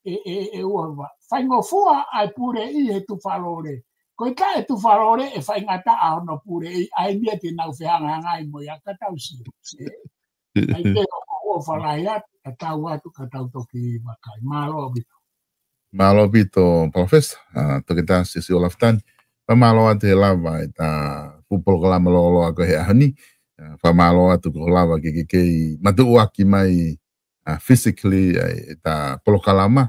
e o fai no fu ai pure e tu fa lore ko ka e tu fa lore e fai ngata a no pure ai ni te na fe hanga ai mo ya ka tau si ai te o fa la ya ta wa tu ka tau to ki makai malo bito professor to kita sisi olaftan pamalo ate lava ta pupol kala malolo ko he hani pamalo atu ko lava ke matu aki mai physically ta polokalama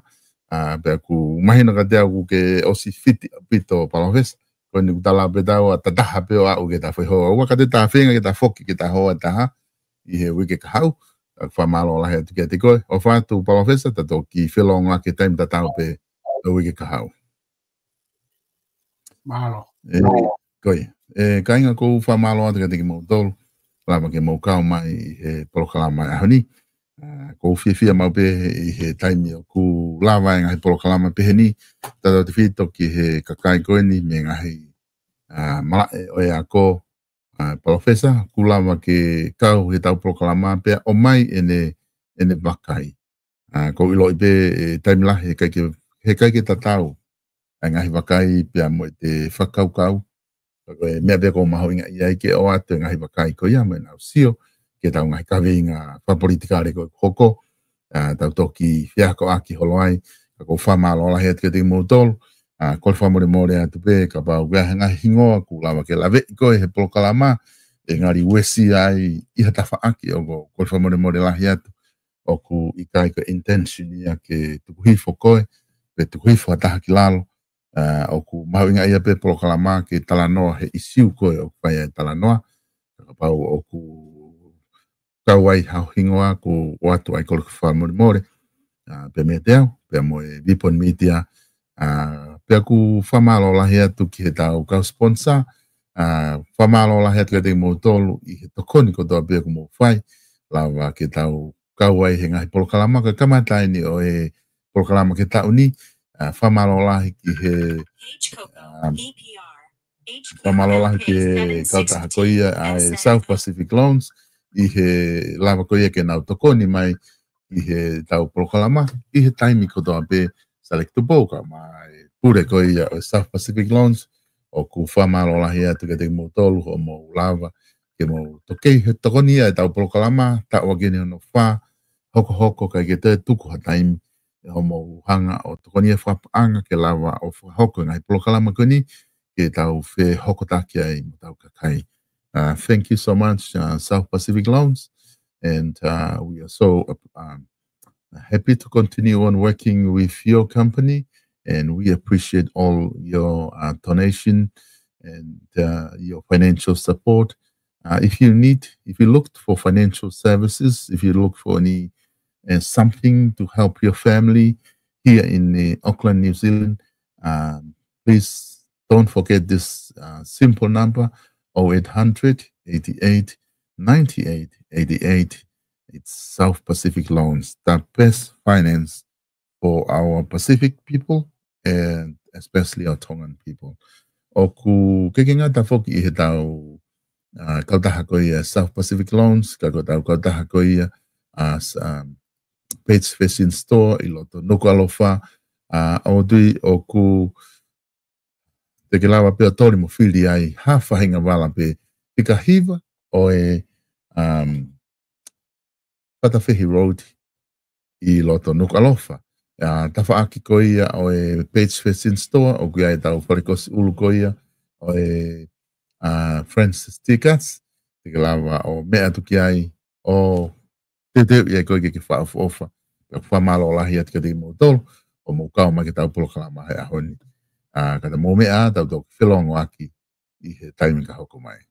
pe ku mahina ka te ku ke osi fit bito professor ko ni tala beta o ta hape o au ke ta foi ho wa ka te ta fenga ke ta foki ke ta ho ta i he wike ka hau whamalo la he tuke te koe. O whātu palawhesa tato ki whelonga ke taim tatau pe o wike ka hau. Malo. Koe. Ka inga kou whamalo atu ka te ki mou tolu. Lama ke mou kau mai he polokalama mai ahoni. Ko fia mau pe I he taimi o ku lava ngahi polokalama pe ni tata te fito ki he kakai koe ni me ngahi malae o ea ko profesa ku lava ke kau he tau polokalama pe o mai ene bakai. Ko ilo I pe taimi la he kai ke tatau ngahi bakai pe mo te whakau kau mea pe ko maho inga iai ke o atu ngahi bakai ko ia me nau sio ke tau ngahi kawe inga whapolitikare ko hoko tau toki whiako aki holoai ko whamalo la hea te te motol ko whamore more atu pe ka pau ngahi hingoa ku lawa ke lawe ko he polokalama ngari wesi ai iha tafa aki o ko whamore more la hea tu o ku ikai ko intention ia ke tukuhifo koe pe tukuhifo ataha ki lalo o ku mahu inga ia pe polokalama ke talanoa he isiu koe o kaya talanoa ka pau o ku kawai hau hingoa ku watu ai kolo whamore more pe me teo pe mo e Vipon Media pe ku whamalo la hea tu ki he tau kau sponsor whamalo la hea tu ke te mo tolu I he tokoni ko toa pe ku mo whai lawa ke tau kawai he ngahi polokalama ka kamatai ni o e polokalama ke tau ni whamalo la ki he whamalo la ki he kauta hakoia ai South Pacific Loans I he lava koia ke nau tokoni mai I he tau polokalama I he taimi ko toa pe Selecto Boca mai pure koia o South Pacific Loans o ku whamalo la hea tu ke te mo tolu o mo lava ke mo tokei he tokoni ia tau polokalama ta wagene no wha hoko hoko kai ke te tuku ha taimi o mo hanga o tokoni e whapaanga ke lava o hoko ngai polokalama koni ke tau whe hoko taki ai mo tau kakai. Thank you so much, South Pacific Loans, and we are so happy to continue on working with your company, and we appreciate all your donation and your financial support. If you look for financial services, if you look for any something to help your family here in Auckland, New Zealand, please don't forget this simple number, 0800 88 98 88. It's South Pacific Loans, the best finance for our Pacific people and especially our Tongan people. O ku kekinga ta foki I he tau kautaha koia South Pacific Loans, ka tau kautaha koia Page Fashion Store, I loto noko alofa, o tui o ku te ke lawa pia tori mo whiri ai hawhahinga wala pe tika hiva o e Patawhihi Road I loto noko alofa. Tafa aki koia o e Page Fashion Store, o kuia e tau wharikosi ulu koia o e Francis Tickets, te ke lawa o mea tuki ai o te ia koe ke whaafu ofa. Ka whamalo lahi at ka te mo tolu, o mo kau mai ke tau polokalama hea honi. Kata mō mea tau tau whilongo aki I he taimi ka hoko mai.